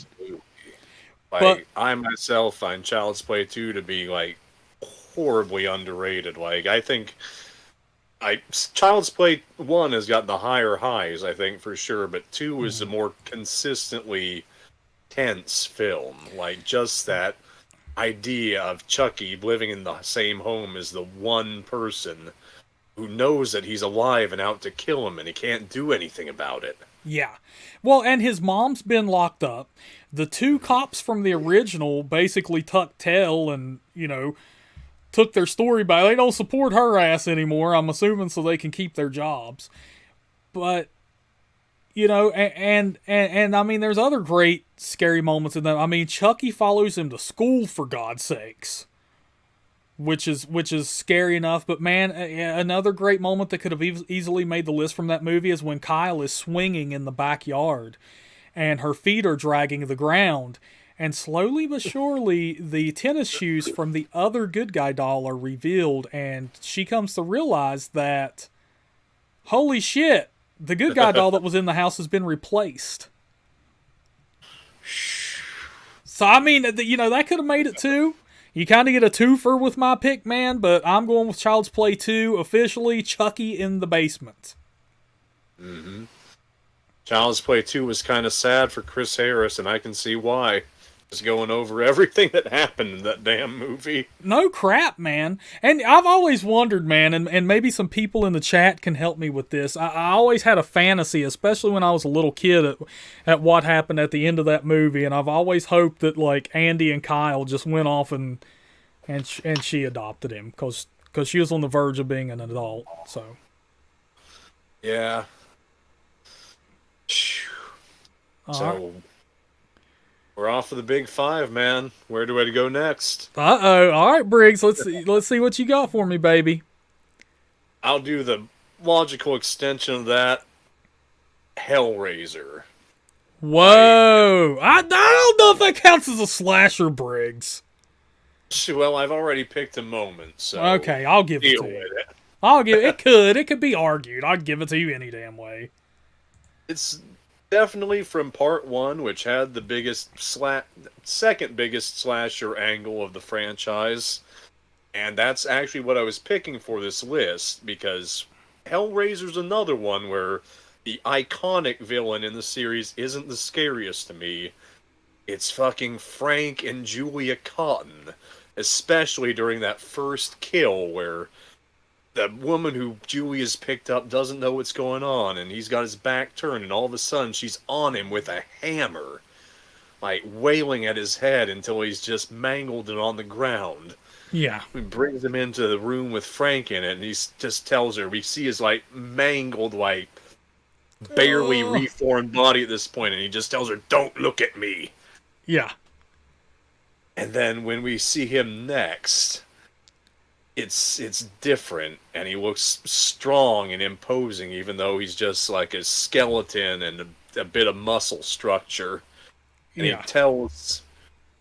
Absolutely. I myself find Child's Play 2 to be, horribly underrated. I think Child's Play 1 has got the higher highs, I think, for sure, but 2 is a more consistently tense film. Just that idea of Chucky living in the same home as the one person who knows that he's alive and out to kill him, and he can't do anything about it. Yeah. Well, and his mom's been locked up. The 2 cops from the original basically tucked tail and, took their story by. They don't support her ass anymore, I'm assuming, so they can keep their jobs. But, and I mean, there's other great scary moments in that. I mean, Chucky follows him to school, for God's sakes, which is scary enough. But man, another great moment that could have easily made the list from that movie is when Kyle is swinging in the backyard and her feet are dragging the ground. And slowly but surely, the tennis shoes from the other good guy doll are revealed, and she comes to realize that, holy shit, the good guy doll that was in the house has been replaced. So, I mean, that could have made it too. You kind of get a twofer with my pick, man, but I'm going with Child's Play 2, officially Chucky in the basement. Mm-hmm. Child's Play 2 was kind of sad for Chris Harris, and I can see why. Just going over everything that happened in that damn movie. No crap, man. And I've always wondered, man, and maybe some people in the chat can help me with this. I always had a fantasy, especially when I was a little kid, at what happened at the end of that movie, and I've always hoped that, Andy and Kyle just went off and she adopted him, because she was on the verge of being an adult, so. Yeah. So, we're off for the big 5, man. Where do I go next? Uh-oh. All right, Briggs. Let's see what you got for me, baby. I'll do the logical extension of that. Hellraiser. Whoa. I don't know if that counts as a slasher, Briggs. Well, I've already picked a moment, so... Okay, I'll give it to you. It could be argued. I'd give it to you any damn way. It's definitely from part 1, which had the second biggest slasher angle of the franchise. And that's actually what I was picking for this list, because Hellraiser's another one where the iconic villain in the series isn't the scariest to me. It's fucking Frank and Julia Cotton. especially during that first kill where the woman who Julia's picked up doesn't know what's going on, and he's got his back turned, and all of a sudden she's on him with a hammer, like wailing at his head until he's just mangled and on the ground. Yeah. He brings him into the room with Frank in it, and he just tells her, we see his like mangled, like barely reformed body at this point, and he just tells her, "Don't look at me." Yeah. And then when we see him next, it's different, and he looks strong and imposing, even though he's just like a skeleton and a bit of muscle structure. And he tells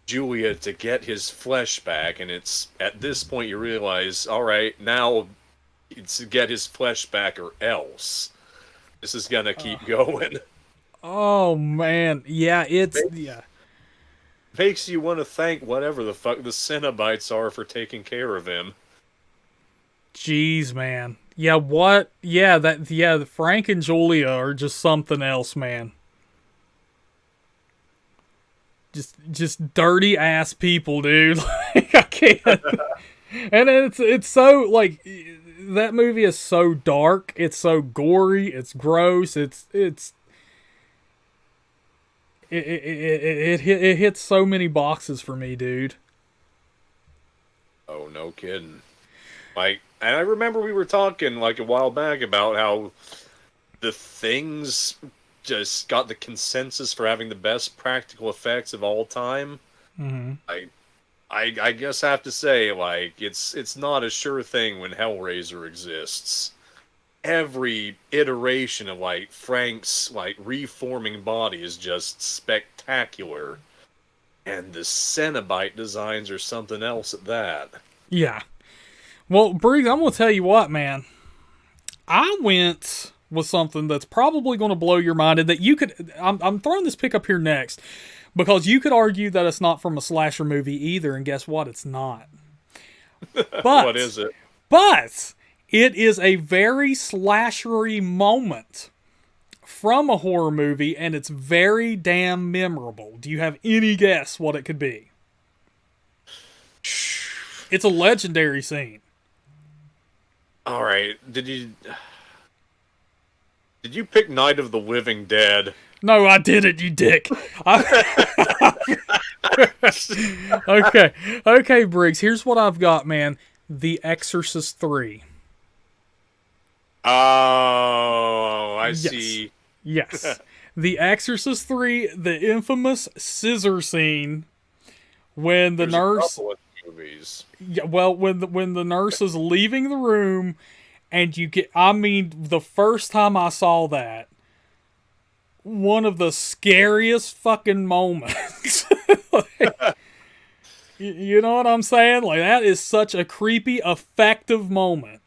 Julia to get his flesh back, and it's at this point you realize, all right, now it's to get his flesh back or else. This is gonna keep going. Oh man, yeah, Makes you want to thank whatever the fuck the Cenobites are for taking care of him. Jeez, man. Yeah, what? Yeah, Frank and Julia are just something else, man. Just dirty ass people, dude. Like, I can't. And it's so like that movie is so dark. It's so gory. It's gross. It hits so many boxes for me, dude. Oh, no kidding. Like, and I remember we were talking like a while back about how the Things just got the consensus for having the best practical effects of all time. Mm-hmm. I guess I have to say, like, it's not a sure thing when Hellraiser exists. Every iteration of like Frank's like reforming body is just spectacular, and the Cenobite designs are something else at that. Yeah. Well, Briggs, I'm gonna tell you what, man. I went with something that's probably going to blow your mind, and that you could. I'm throwing this pick up here next because you could argue that it's not from a slasher movie either, and guess what? It's not. But What is it? But it is a very slashery moment from a horror movie, and it's very damn memorable. Do you have any guess what it could be? It's a legendary scene. All right. Did you pick Night of the Living Dead? No, I didn't, you dick. Okay, Briggs. Here's what I've got, man. The Exorcist 3. Oh, I see. Yes. The Exorcist 3, the infamous scissor scene when the nurse. A couple of movies. Yeah, well, when the nurse is leaving the room, and you get. I mean, the first time I saw that, one of the scariest fucking moments. Like, you know what I'm saying? Like, that is such a creepy, effective moment.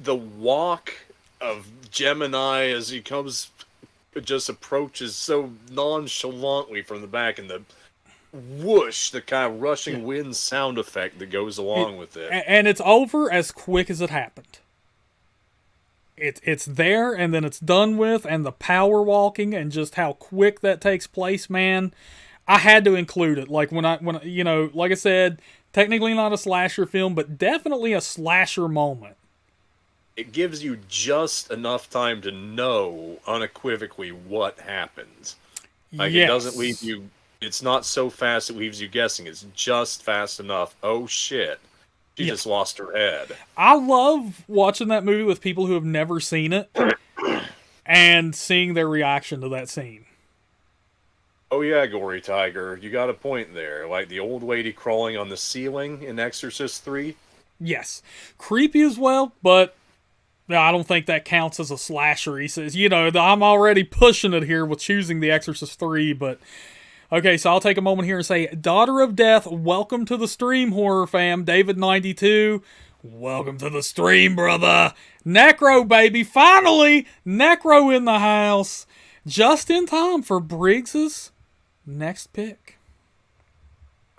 The walk of Gemini as he just approaches so nonchalantly from the back, and the whoosh, the kind of rushing wind sound effect that goes along with it. And it's over as quick as it happened. It's there, and then it's done with, and the power walking, and just how quick that takes place, man. I had to include it. Like, when you know, like I said, technically not a slasher film, but definitely a slasher moment. It gives you just enough time to know unequivocally what happens. Like, yes. It doesn't leave you. It's not so fast it leaves you guessing. It's just fast enough. Oh shit. She just lost her head. I love watching that movie with people who have never seen it and seeing their reaction to that scene. Oh yeah, Gory Tiger. You got a point there. Like the old lady crawling on the ceiling in Exorcist 3. Yes. Creepy as well, but I don't think that counts as a slasher. He says, you know, I'm already pushing it here with choosing The Exorcist 3, but... Okay, so I'll take a moment here and say, Daughter of Death, welcome to the stream, horror fam. David92, welcome to the stream, brother. Necro, baby, finally! Necro in the house. Just in time for Briggs's next pick.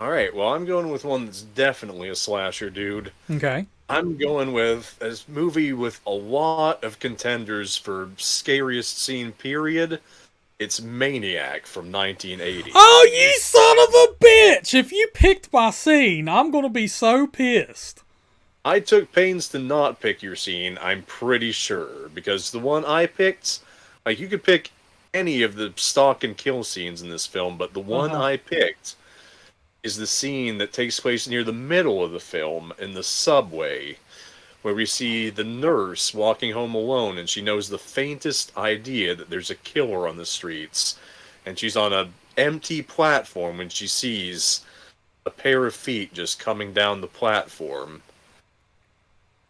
Alright, well, I'm going with one that's definitely a slasher, dude. Okay. I'm going with a movie with a lot of contenders for scariest scene, period. It's Maniac from 1980. Oh, you son of a bitch! If you picked my scene, I'm gonna be so pissed. I took pains to not pick your scene, I'm pretty sure, because the one I picked, like, you could pick any of the stalk and kill scenes in this film, but the one I picked is the scene that takes place near the middle of the film in the subway, where we see the nurse walking home alone, and she knows the faintest idea that there's a killer on the streets, and she's on an empty platform when she sees a pair of feet just coming down the platform.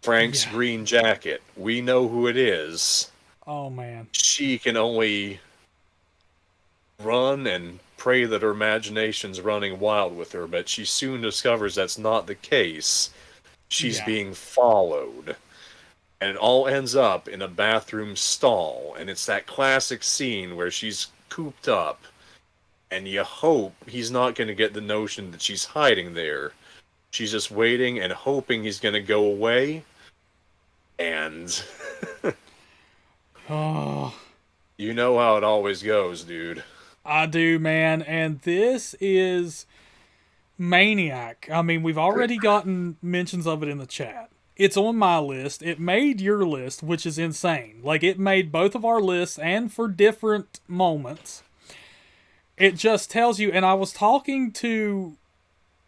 Frank's green jacket. We know who it is. Oh, man. She can only run and pray that her imagination's running wild with her, but she soon discovers that's not the case. She's being followed. And it all ends up in a bathroom stall. And it's that classic scene where she's cooped up, and you hope he's not going to get the notion that she's hiding there. She's just waiting and hoping he's going to go away. And you know how it always goes, dude. I do, man. And this is Maniac. I mean, we've already gotten mentions of it in the chat. It's on my list. It made your list, which is insane. Like, it made both of our lists, and for different moments. It just tells you, and I was talking to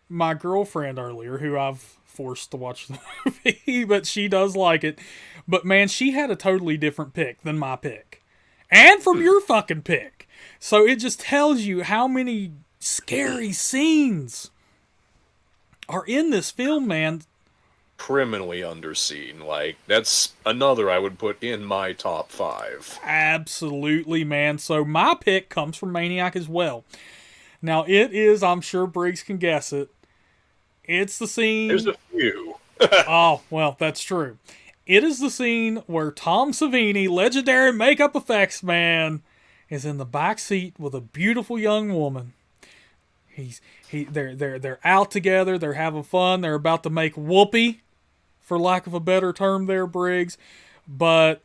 my girlfriend earlier, who I've forced to watch the movie, but she does like it. But man, she had a totally different pick than my pick. And from your fucking pick. So it just tells you how many scary scenes are in this film, man. Criminally underseen. Like, that's another I would put in my top 5. Absolutely, man. So my pick comes from Maniac as well. Now, it is, I'm sure Briggs can guess it. It's the scene... There's a few. Oh, well, that's true. It is the scene where Tom Savini, legendary makeup effects man, is in the back seat with a beautiful young woman. They're out together. They're having fun. They're about to make whoopee, for lack of a better term there, Briggs. But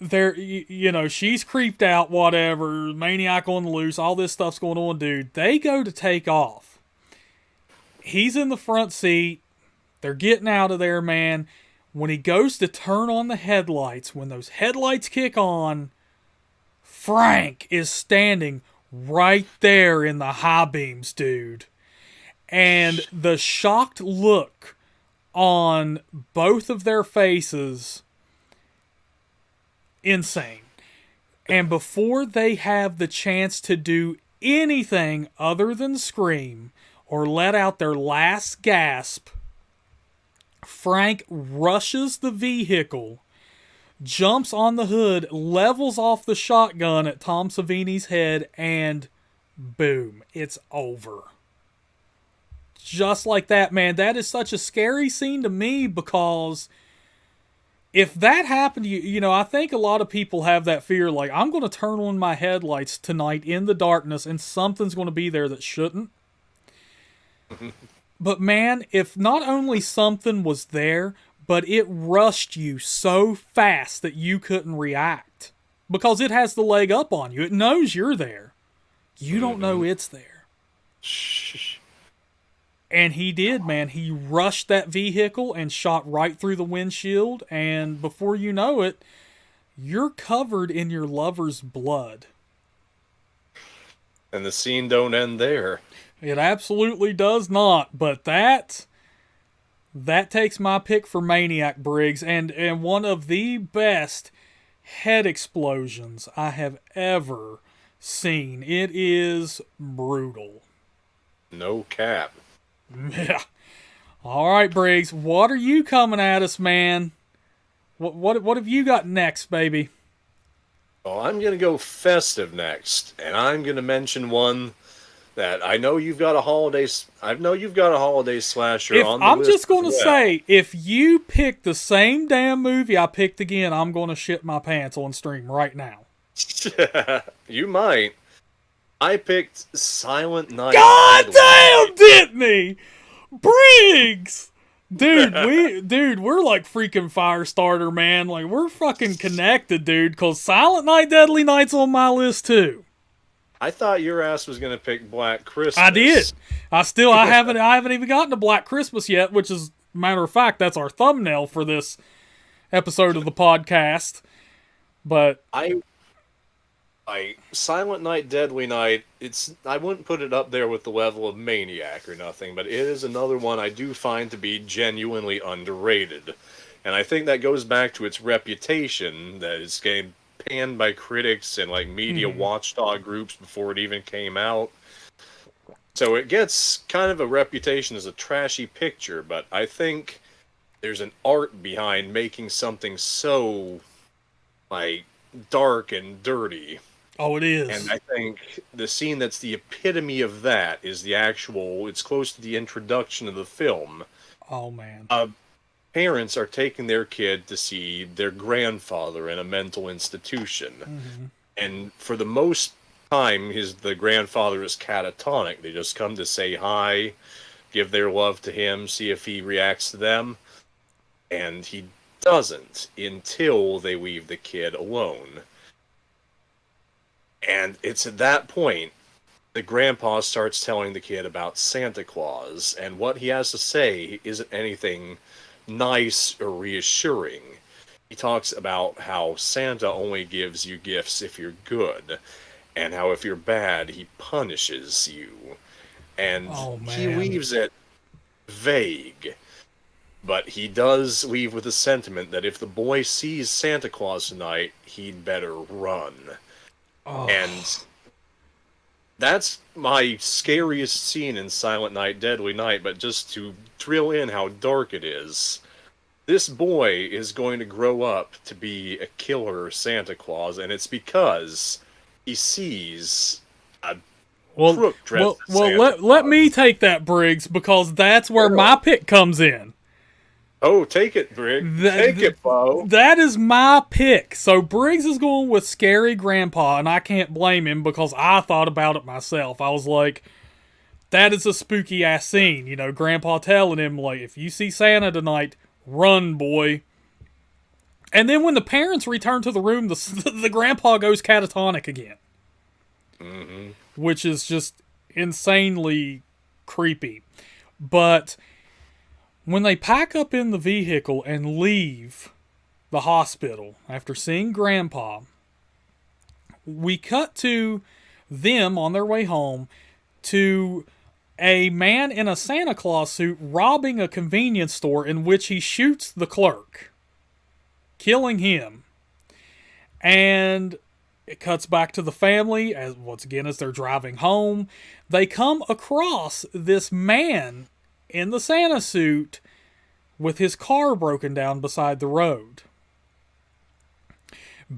she's creeped out, whatever, maniac on the loose, all this stuff's going on, dude. They go to take off. He's in the front seat. They're getting out of there, man. When he goes to turn on the headlights, when those headlights kick on, Frank is standing right there in the high beams, dude. And the shocked look on both of their faces, insane. And before they have the chance to do anything other than scream or let out their last gasp, Frank rushes the vehicle, jumps on the hood, levels off the shotgun at Tom Savini's head, and boom, it's over. Just like that, man. That is such a scary scene to me, because if that happened to you, I think a lot of people have that fear, like, I'm going to turn on my headlights tonight in the darkness and something's going to be there that shouldn't. But man, if not only something was there, but it rushed you so fast that you couldn't react. Because it has the leg up on you. It knows you're there. You don't know it's there. Shh. And he did, man. He rushed that vehicle and shot right through the windshield. And before you know it, you're covered in your lover's blood. And the scene don't end there. It absolutely does not. But that takes my pick for Maniac, Briggs. And one of the best head explosions I have ever seen. It is brutal. No cap. Yeah. All right, Briggs. What are you coming at us, man? What have you got next, baby? Well, I'm going to go festive next. And I'm going to mention one that I know you've got a holiday slasher on the list. I'm just going to say, if you pick the same damn movie I picked again, I'm going to shit my pants on stream right now. You might. I picked Silent Night. God damn, didn't he? Briggs! We're like freaking Firestarter, man. Like, we're fucking connected, dude, because Silent Night, Deadly Night's on my list, too. I thought your ass was gonna pick Black Christmas. I did. I haven't even gotten to Black Christmas yet, which is, matter of fact, that's our thumbnail for this episode of the podcast. But I Silent Night, Deadly Night, I wouldn't put it up there with the level of Maniac or nothing, but it is another one I do find to be genuinely underrated. And I think that goes back to its reputation that is getting panned by critics and like media watchdog groups before it even came out. So it gets kind of a reputation as a trashy picture, but I think there's an art behind making something so like dark and dirty. oh, it is. And I think the scene that's the epitome of that is it's close to the introduction of the film. Oh, man. Parents are taking their kid to see their grandfather in a mental institution. And for the most time, the grandfather is catatonic. They just come to say hi, give their love to him, see if he reacts to them. And he doesn't until they leave the kid alone. And it's at that point the grandpa starts telling the kid about Santa Claus, and what he has to say isn't anything nice or reassuring. He talks about how Santa only gives you gifts if you're good, and how if you're bad, he punishes you. And he leaves it vague. But he does leave with a sentiment that if the boy sees Santa Claus tonight, he'd better run. And that's my scariest scene in Silent Night, Deadly Night, but just to drill in how dark it is, this boy is going to grow up to be a killer Santa Claus, and it's because he sees a crook dressed as Santa Claus. Let me take that, Briggs, because that's where my pick comes in. Oh, take it, Briggs. Take it, Bo. That is my pick. So Briggs is going with Scary Grandpa, and I can't blame him because I thought about it myself. I was like, that is a spooky-ass scene. You know, Grandpa telling him, like, if you see Santa tonight, run, boy. And then when the parents return to the room, the grandpa goes catatonic again. Which is just insanely creepy. But when they pack up in the vehicle and leave the hospital after seeing Grandpa, we cut to them on their way home to a man in a Santa Claus suit robbing a convenience store in which he shoots the clerk, killing him. And it cuts back to the family as they're driving home. They come across this man in the Santa suit with his car broken down beside the road.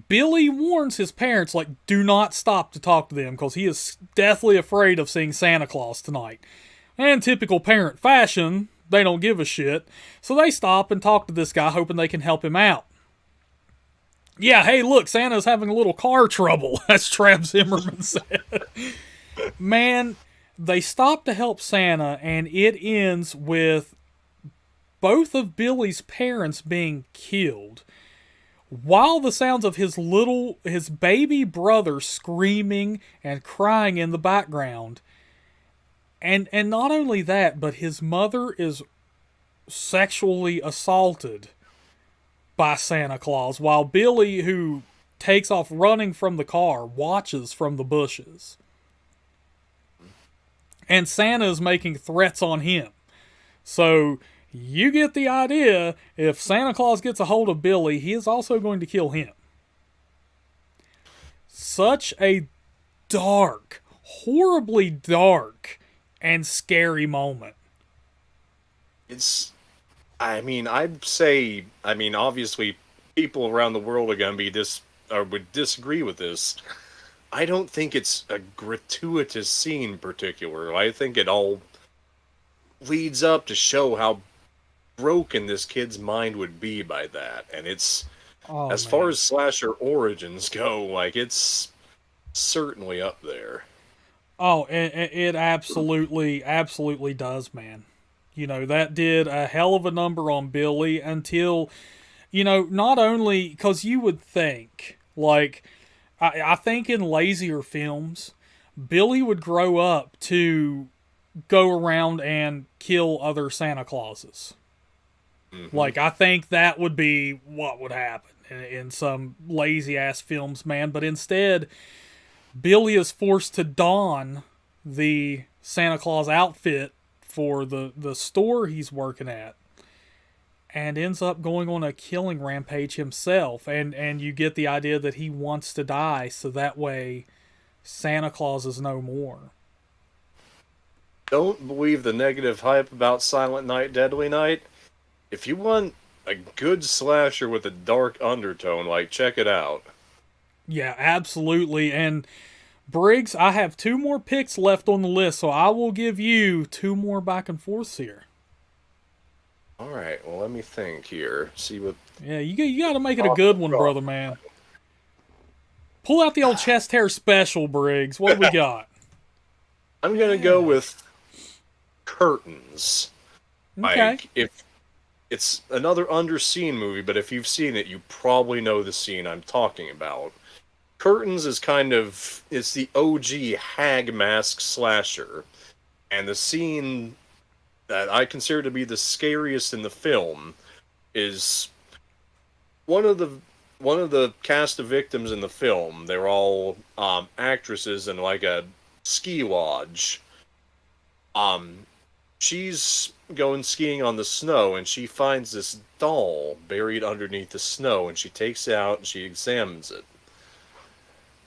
Billy warns his parents, like, do not stop to talk to them because he is deathly afraid of seeing Santa Claus tonight. And typical parent fashion, they don't give a shit. So they stop and talk to this guy hoping they can help him out. Yeah, hey, look, Santa's having a little car trouble, as Trav Zimmerman said. Man, they stop to help Santa, and it ends with both of Billy's parents being killed, while the sounds of his baby brother screaming and crying in the background. And not only that, but his mother is sexually assaulted by Santa Claus, while Billy, who takes off running from the car, watches from the bushes. And Santa is making threats on him. So you get the idea, if Santa Claus gets a hold of Billy, he is also going to kill him. Such a dark, horribly dark, and scary moment. Obviously, people around the world are going to be would disagree with this. I don't think it's a gratuitous scene in particular. I think it all leads up to show how broken this kid's mind would be by that. And it's, as far as slasher origins go, like, it's certainly up there. Oh, it absolutely does, man. You know, that did a hell of a number on Billy until, you know, not only because you would think, like, I think in lazier films, Billy would grow up to go around and kill other Santa Clauses. Like, I think that would be what would happen in some lazy ass films, man. But instead, Billy is forced to don the Santa Claus outfit for the store he's working at, and ends up going on a killing rampage himself. And you get the idea that he wants to die so that way Santa Claus is no more. Don't believe the negative hype about Silent Night, Deadly Night. If you want a good slasher with a dark undertone, like, check it out. Yeah, absolutely. And Briggs, I have 2 more picks left on the list, so I will give you 2 more back and forths here. All right, well, let me think here. See what... Yeah, you got to make it a good one, brother man. Pull out the old chest hair special, Briggs. What do we got? I'm going to go with Curtains. Okay. Like, if it's another underseen movie, but if you've seen it, you probably know the scene I'm talking about. Curtains is kind of, it's the OG hag mask slasher. And the scene that I consider to be the scariest in the film is one of the cast of victims in the film. They're all actresses in like a ski lodge. She's going skiing on the snow, and she finds this doll buried underneath the snow, and she takes it out and she examines it.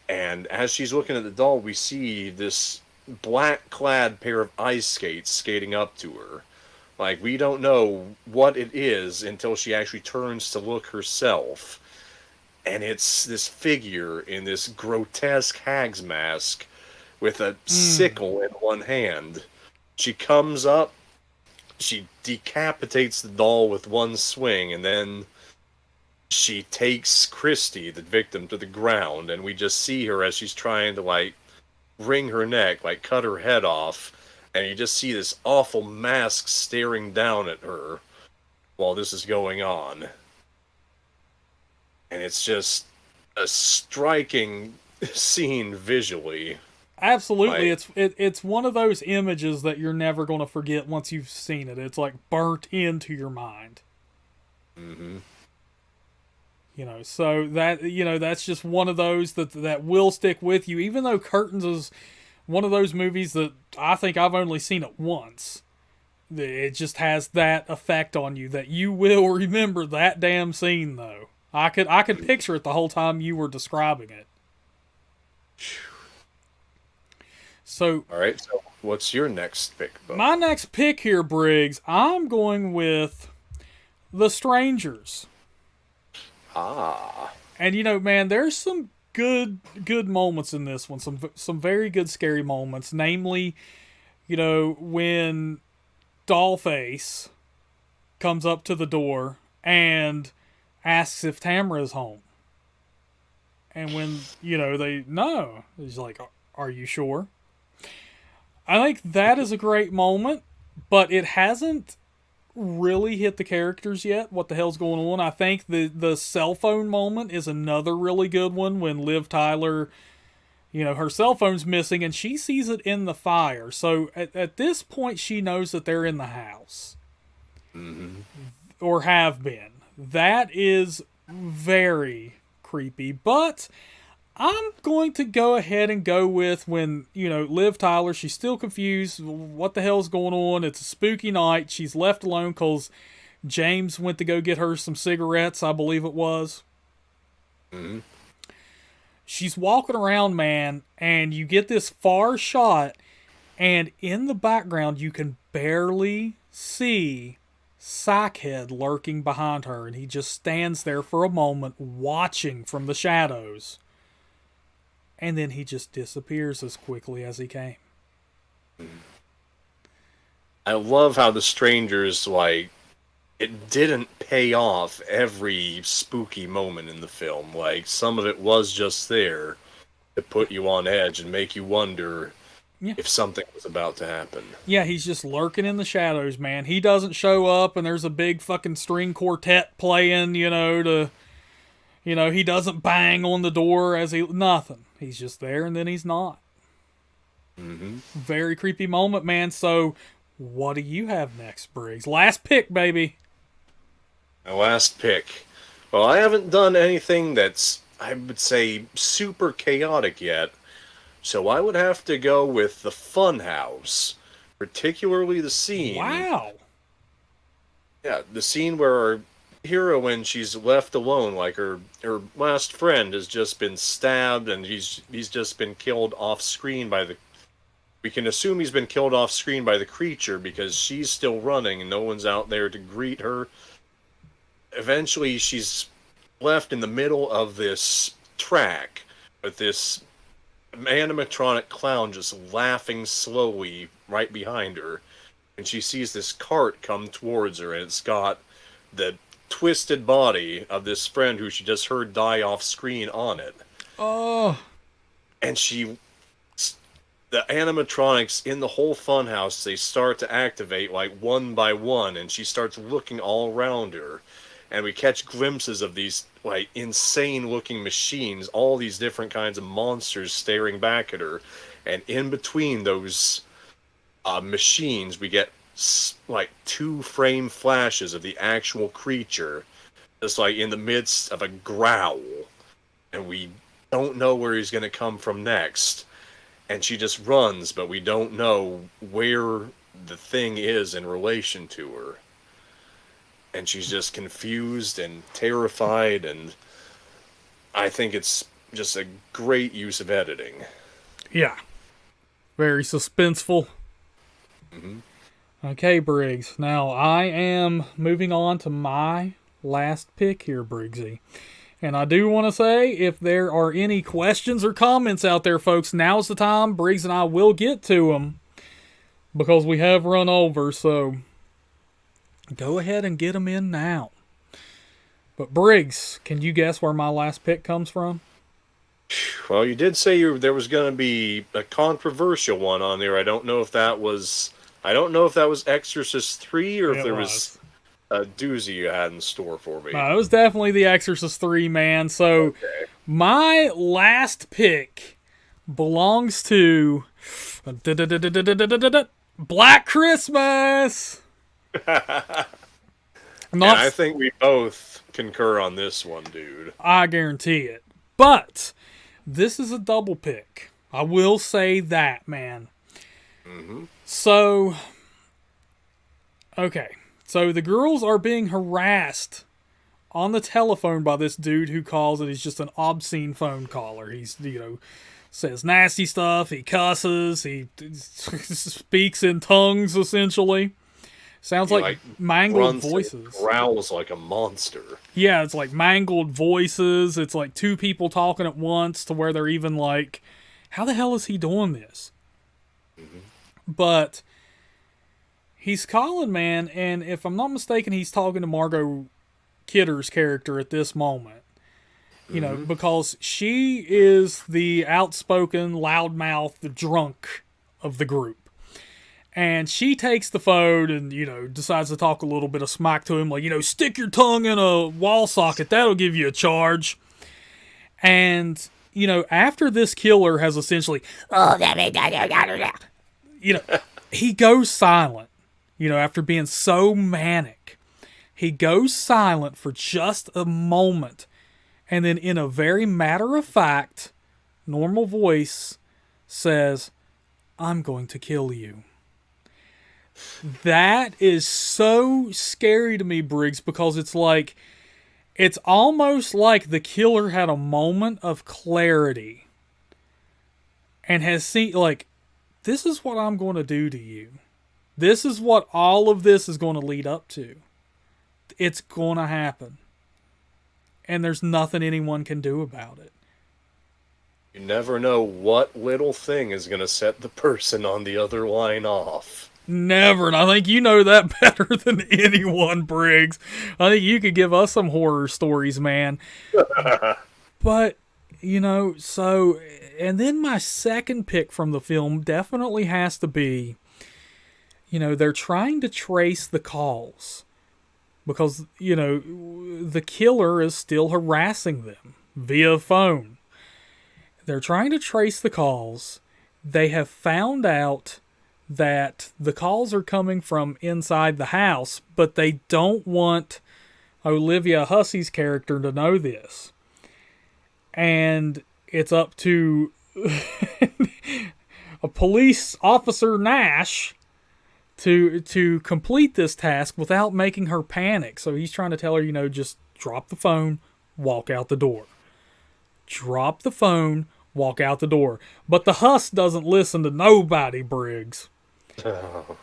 And as she's looking at the doll, we see this black-clad pair of ice skates skating up to her. Like, we don't know what it is until she actually turns to look herself. And it's this figure in this grotesque hag's mask with a sickle in one hand. She comes up, she decapitates the doll with one swing, and then she takes Christy, the victim, to the ground, and we just see her as she's trying to, like, wring her neck, like, cut her head off, and you just see this awful mask staring down at her while this is going on. And it's just a striking scene visually. Absolutely. Like, It's one of those images that you're never going to forget once you've seen it. It's like burnt into your mind. mm-hmm. You know, so that, you know, that's just one of those that will stick with you, even though Curtains is one of those movies that I think I've only seen it once. It just has that effect on you that you will remember that damn scene, though. I could picture it the whole time you were describing it. So, all right, so what's your next pick, Bo? My next pick here, Briggs, I'm going with The Strangers. Ah. And you know, man, there's some good moments in this one. Some very good scary moments. Namely, you know, when Dollface comes up to the door and asks if Tamara is home. And when, you know, no. He's like, are you sure? I think that is a great moment, but it hasn't really hit the characters yet. What the hell's going on? I think the cell phone moment is another really good one when Liv Tyler, you know, her cell phone's missing and she sees it in the fire. So at this point, she knows that they're in the house. Mm-hmm. Or have been. That is very creepy, but I'm going to go ahead and go with when, you know, Liv Tyler, she's still confused. What the hell's going on? It's a spooky night. She's left alone because James went to go get her some cigarettes, I believe it was. Mm-hmm. She's walking around, man, and you get this far shot, and in the background you can barely see Sackhead lurking behind her, and he just stands there for a moment watching from the shadows. And then he just disappears as quickly as he came. I love how The Strangers, like, it didn't pay off every spooky moment in the film. Like, some of it was just there to put you on edge and make you wonder, Yeah. if something was about to happen. Yeah, he's just lurking in the shadows, man. He doesn't show up, and there's a big fucking string quartet playing, he doesn't bang on the door nothing. He's just there, and then he's not. Mm-hmm. Very creepy moment, man. So, what do you have next, Briggs? Last pick, baby. My last pick. Well, I haven't done anything that's, I would say, super chaotic yet. So I would have to go with the Funhouse. Particularly the scene. Wow. Yeah, the scene where our hero, when she's left alone, like her last friend has just been stabbed and he's just been killed off screen by the... We can assume he's been killed off screen by the creature because she's still running and no one's out there to greet her. Eventually, she's left in the middle of this track with this animatronic clown just laughing slowly right behind her. And she sees this cart come towards her, and it's got the twisted body of this friend who she just heard die off screen on it. Oh. And the animatronics in the whole funhouse, they start to activate like one by one, and she starts looking all around her. And we catch glimpses of these like insane looking machines, all these different kinds of monsters staring back at her. And in between those machines, we get like 2-frame flashes of the actual creature, just like in the midst of a growl. And we don't know where he's going to come from next. And she just runs, but we don't know where the thing is in relation to her. And she's just confused and terrified, and I think it's just a great use of editing. Yeah. Very suspenseful. Mm-hmm. Okay, Briggs. Now, I am moving on to my last pick here, Briggsy. And I do want to say, if there are any questions or comments out there, folks, now's the time. Briggs and I will get to them, because we have run over, so go ahead and get them in now. But Briggs, can you guess where my last pick comes from? Well, you did say there was going to be a controversial one on there. I don't know if that was Exorcist 3 or if there was a doozy you had in store for me. No, it was definitely The Exorcist 3, man. So, okay. My last pick belongs to Black Christmas. And I think we both concur on this one, dude. I guarantee it. But this is a double pick. I will say that, man. Mm-hmm. So, okay. So the girls are being harassed on the telephone by this dude who calls, and he's just an obscene phone caller. He's, says nasty stuff. He cusses. He speaks in tongues, essentially. Sounds like mangled voices. Growls like a monster. Yeah, it's like mangled voices. It's like two people talking at once, to where they're even like, how the hell is he doing this? Mm-hmm. But he's calling, man, and if I'm not mistaken, he's talking to Margot Kidder's character at this moment. You know, because she is the outspoken, loudmouth, the drunk of the group. And she takes the phone and, decides to talk a little bit of smack to him. Like, stick your tongue in a wall socket. That'll give you a charge. And, after this killer has essentially, he goes silent. After being so manic. He goes silent for just a moment. And then in a very matter-of-fact, normal voice, says, I'm going to kill you. That is so scary to me, Briggs, because it's almost like the killer had a moment of clarity and has seen, this is what I'm going to do to you. This is what all of this is going to lead up to. It's going to happen. And there's nothing anyone can do about it. You never know what little thing is going to set the person on the other line off. Never, and I think you know that better than anyone, Briggs. I think you could give us some horror stories, man. But So, and then my second pick from the film definitely has to be, they're trying to trace the calls because, the killer is still harassing them via phone. They're trying to trace the calls. They have found out that the calls are coming from inside the house, but they don't want Olivia Hussey's character to know this. And it's up to a police officer Nash to complete this task without making her panic. So he's trying to tell her, just drop the phone, walk out the door. Drop the phone, walk out the door. But the Huss doesn't listen to nobody, Briggs. Oh.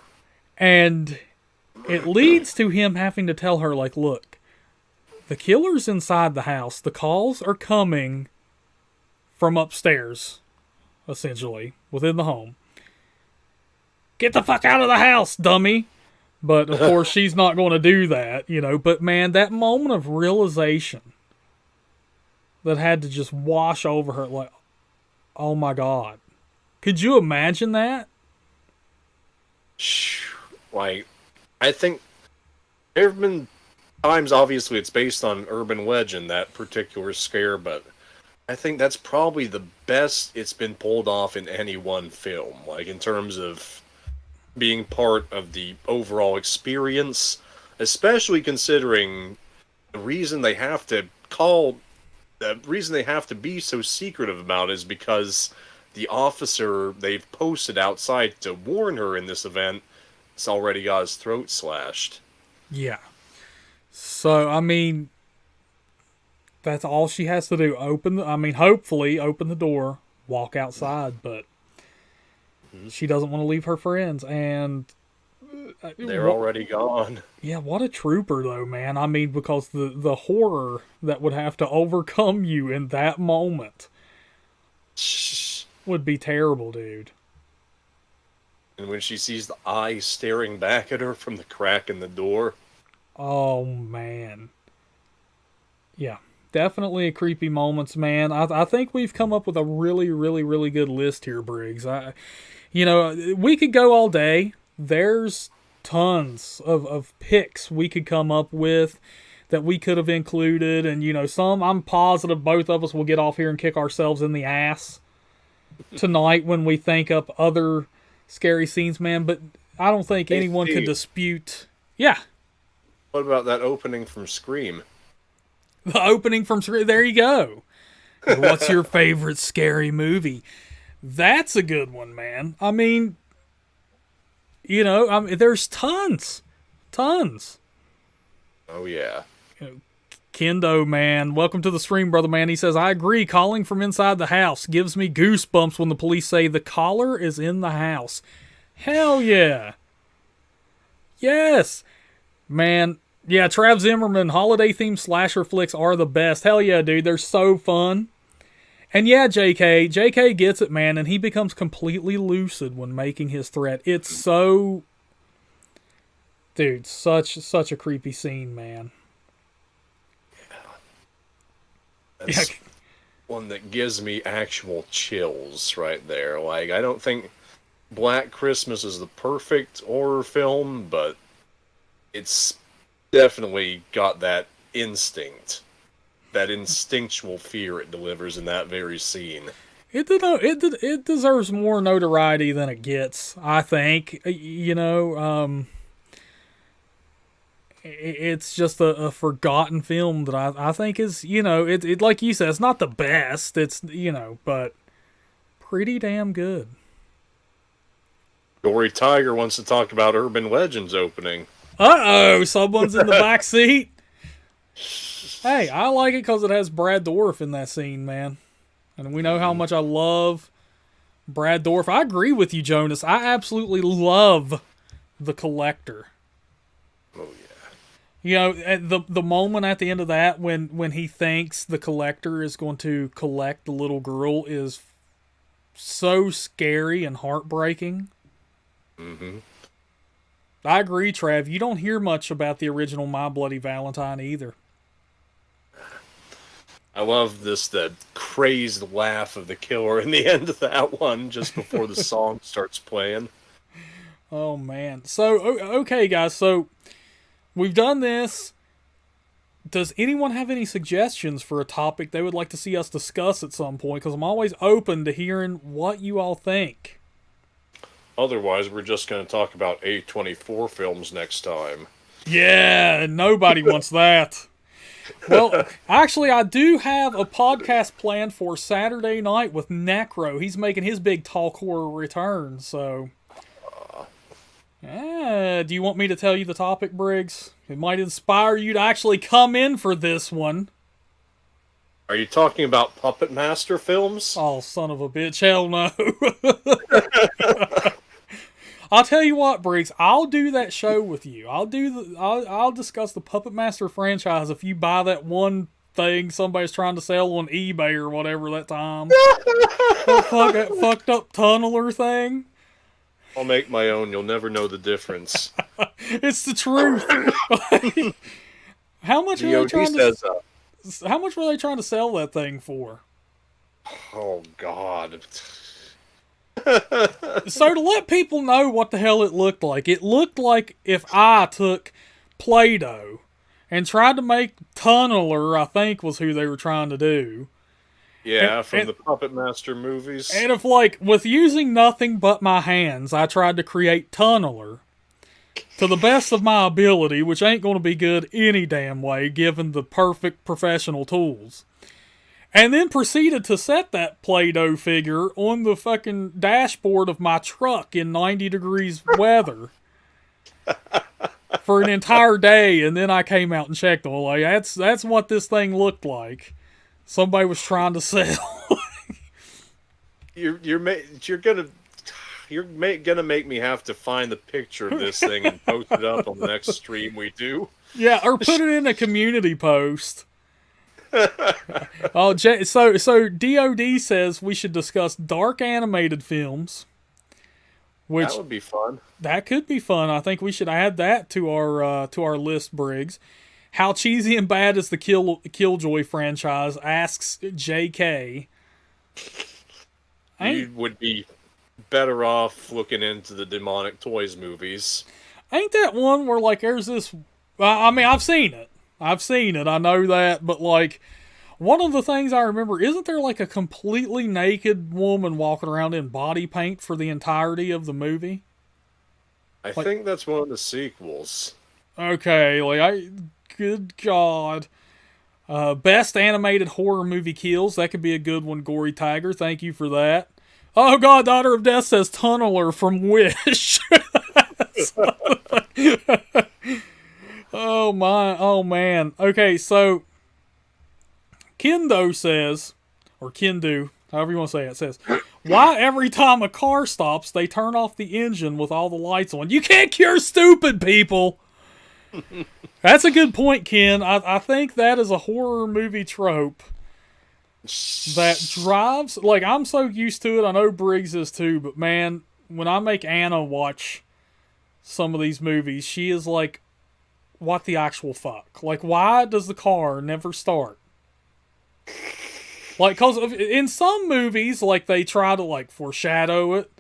And it leads to him having to tell her, look, the killer's inside the house. The calls are coming from upstairs, essentially, within the home. Get the fuck out of the house, dummy. But, of course, she's not going to do that, But, man, that moment of realization that had to just wash over her, oh, my God. Could you imagine that? I think there have been times, obviously, it's based on urban legend, that particular scare, but I think that's probably the best it's been pulled off in any one film, in terms of being part of the overall experience, especially considering the reason they have to be so secretive about it is because the officer they've posted outside to warn her in this event has already got his throat slashed. Yeah. So, that's all she has to do. Hopefully open the door, walk outside, but she doesn't want to leave her friends, and they're already gone. Yeah, what a trooper, though, man. Because the horror that would have to overcome you in that moment would be terrible, dude. And when she sees the eyes staring back at her from the crack in the door. Oh, man. Yeah, definitely a creepy moments, man. I think we've come up with a really, really, really good list here, Briggs. We could go all day. There's tons of picks we could come up with that we could have included. And, some I'm positive both of us will get off here and kick ourselves in the ass tonight when we think up other scary scenes, man. But I don't think anyone could dispute. Yeah. What about that opening from Scream? The opening from Scream. There you go. What's your favorite scary movie? That's a good one, man. There's tons. Oh, yeah. Kendo, man. Welcome to the stream, brother, man. He says, I agree. Calling from inside the house gives me goosebumps when the police say the caller is in the house. Hell yeah. Yes. Man. Yeah, Trav Zimmerman, holiday-themed slasher flicks are the best. Hell yeah, dude. They're so fun. And yeah, JK gets it, man, and he becomes completely lucid when making his threat. It's so... Dude, such a creepy scene, man. That's one that gives me actual chills right there. I don't think Black Christmas is the perfect horror film, but it's definitely got that instinct. That instinctual fear it delivers in that very scene. It deserves more notoriety than it gets, I think. It's just a forgotten film that I think is, it like you said, it's not the best. It's, but pretty damn good. Gory Tiger wants to talk about Urban Legends opening. Uh-oh, someone's in the back seat. Hey, I like it because it has Brad Dourif in that scene, man. And we know how much I love Brad Dourif. I agree with you, Jonas. I absolutely love The Collector. Oh, yeah. At the moment at the end of that when he thinks the Collector is going to collect the little girl is so scary and heartbreaking. Mm-hmm. I agree, Trav. You don't hear much about the original My Bloody Valentine either. I love the crazed laugh of the killer in the end of that one, just before the song starts playing. Oh man. So okay, guys. So we've done this. Does anyone have any suggestions for a topic they would like to see us discuss at some point? Because I'm always open to hearing what you all think. Otherwise, we're just going to talk about A24 films next time. Yeah, nobody wants that. Well, actually, I do have a podcast planned for Saturday night with Necro. He's making his big talk horror return, so... do you want me to tell you the topic, Briggs? It might inspire you to actually come in for this one. Are you talking about Puppet Master films? Oh, son of a bitch, hell no. I'll tell you what, Briggs, I'll do that show with you. I'll discuss the Puppet Master franchise if you buy that one thing somebody's trying to sell on eBay or whatever that time. that fucked up tunneler thing. I'll make my own. You'll never know the difference. It's the truth. How much were they trying to sell that thing for? Oh God. So to let people know what the hell it looked like if I took Play-Doh and tried to make Tunneler, I think was who they were trying to do. Yeah, from the Puppet Master movies. And if, with using nothing but my hands, I tried to create Tunneler to the best of my ability, which ain't going to be good any damn way, given the perfect professional tools. And then proceeded to set that Play-Doh figure on the fucking dashboard of my truck in 90 degrees weather for an entire day, and then I came out and checked them. Like, that's what this thing looked like. Somebody was trying to sell. You're gonna make me have to find the picture of this thing and post it up on the next stream we do. Yeah, or put it in a community post. So DOD says we should discuss dark animated films. Which that would be fun. That could be fun. I think we should add that to our list, Briggs. How cheesy and bad is the Killjoy franchise? Asks JK. You would be better off looking into the Demonic Toys movies. Ain't that one where there's this? I mean, I've seen it. I know that, but one of the things I remember, isn't there a completely naked woman walking around in body paint for the entirety of the movie? I think that's one of the sequels. Okay, good God. Best animated horror movie kills. That could be a good one, Gory Tiger. Thank you for that. Oh God, Daughter of Death says Tunneler from Wish. Oh man. Okay, so Kendo says, or Kendu, however you want to say it, says, why every time a car stops, they turn off the engine with all the lights on? You can't cure stupid, people! That's a good point, Ken. I think that is a horror movie trope that drives... I'm so used to it, I know Briggs is too, but man, when I make Anna watch some of these movies, she is like, what the actual fuck? Why does the car never start? Because in some movies, they try to, foreshadow it.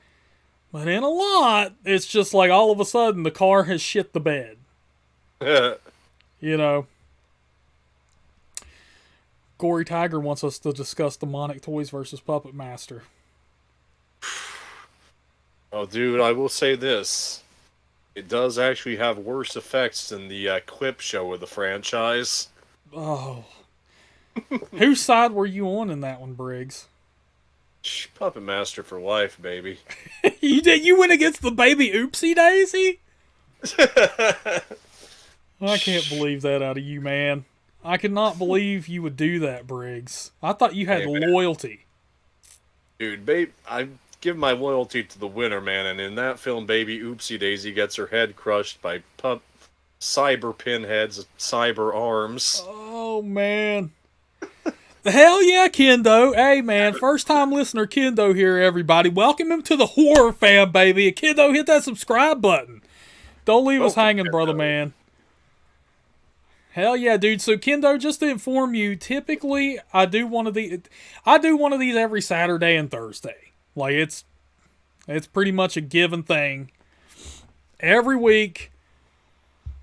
But in a lot, it's just all of a sudden the car has shit the bed. You know. Gory Tiger wants us to discuss Demonic Toys versus Puppet Master. Oh, dude, I will say this. It does actually have worse effects than the clip show of the franchise. Oh. Whose side were you on in that one, Briggs? Puppet Master for life, baby. You went against the baby Oopsie Daisy? I can't believe that out of you, man. I cannot believe you would do that, Briggs. I thought you had loyalty. Dude, babe, I give my loyalty to the winner, man, and in that film, baby Oopsie Daisy gets her head crushed by cyber pinheads, cyber arms. Oh, man. Hell yeah, Kendo. Hey, man, first time listener Kendo here, everybody. Welcome him to the horror fam, baby. Kendo, hit that subscribe button. Don't leave us hanging, brother, man. Hell yeah, dude. So Kendo, just to inform you, typically I do one of these every Saturday and Thursday. Like it's pretty much a given thing. Every week,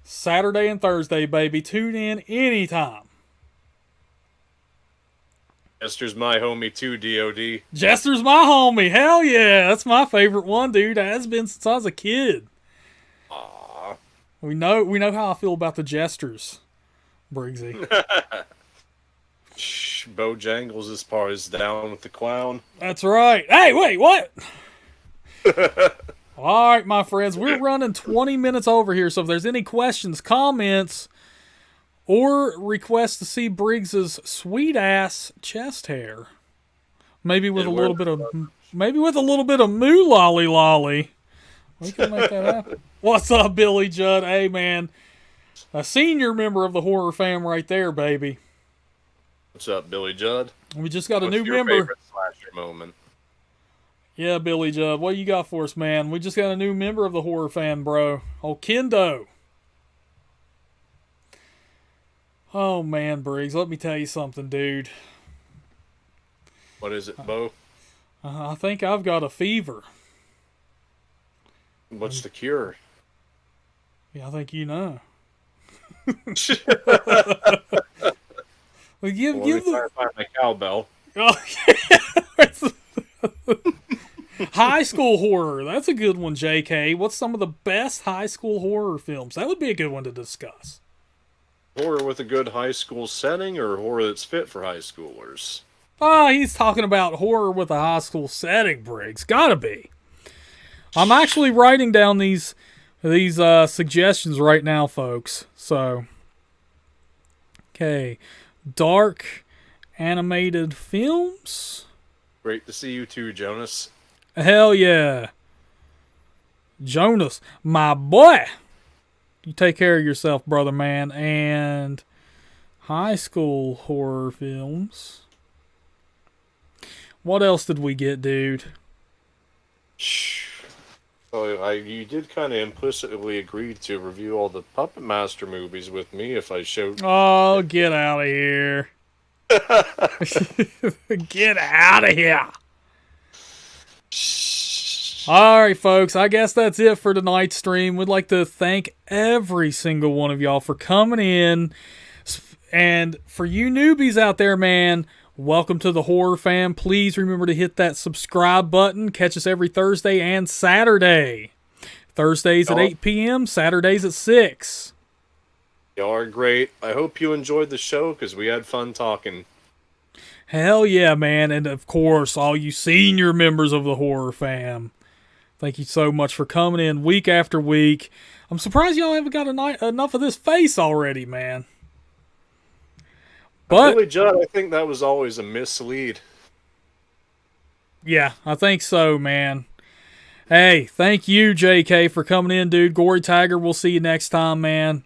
Saturday and Thursday, baby. Tune in anytime. Jester's my homie too, DOD. Jester's my homie. Hell yeah. That's my favorite one, dude. It has been since I was a kid. Aww. We know how I feel about the Jesters, Briggsy. Bojangles as far as down with the clown. That's right. Hey, wait, what? All right, my friends, we're running 20 minutes over here, so if there's any questions, comments, or requests to see Briggs's sweet ass chest hair, maybe with a little bit of moo lolly lolly, we can make that happen. What's up, Billy Judd? Hey, man, a senior member of the horror fam right there, baby. What's up, Billy Judd? We just got a new What's your member. favorite slasher moment? Yeah, Billy Judd, what you got for us, man? We just got a new member of the horror fan, bro. Oh, Kendo. Oh, man, Briggs, let me tell you something, dude. What is it, Bo? I think I've got a fever. What's the cure? Yeah, I think you know. Let me clarify my cowbell. Oh, yeah. High school horror. That's a good one, JK. What's some of the best high school horror films? That would be a good one to discuss. Horror with a good high school setting, or horror that's fit for high schoolers? He's talking about horror with a high school setting, Briggs. Gotta be. I'm actually writing down these suggestions right now, folks. So, okay. Dark animated films. Great to see you too, Jonas. Hell yeah. Jonas, my boy. You take care of yourself, brother man. And high school horror films. What else did we get, dude? So you did kind of implicitly agree to review all the Puppet Master movies with me if I showed... Oh, get out of here. Get out of here. All right, folks, I guess that's it for tonight's stream. We'd like to thank every single one of y'all for coming in. And for you newbies out there, man, welcome to the Horror Fam. Please remember to hit that subscribe button. Catch us every Thursday and Saturday. Thursdays at 8 p.m., Saturdays at 6. Y'all are great. I hope you enjoyed the show, because we had fun talking. Hell yeah, man. And of course, all you senior members of the Horror Fam. Thank you so much for coming in week after week. I'm surprised y'all haven't got enough of this face already, man. But Billy Judd, I think that was always a mislead. Yeah, I think so, man. Hey, thank you, JK, for coming in, dude. Gory Tiger, we'll see you next time, man.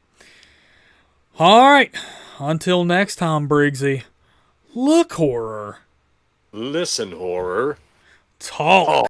All right. Until next time, Briggsy. Look horror. Listen horror. Talk.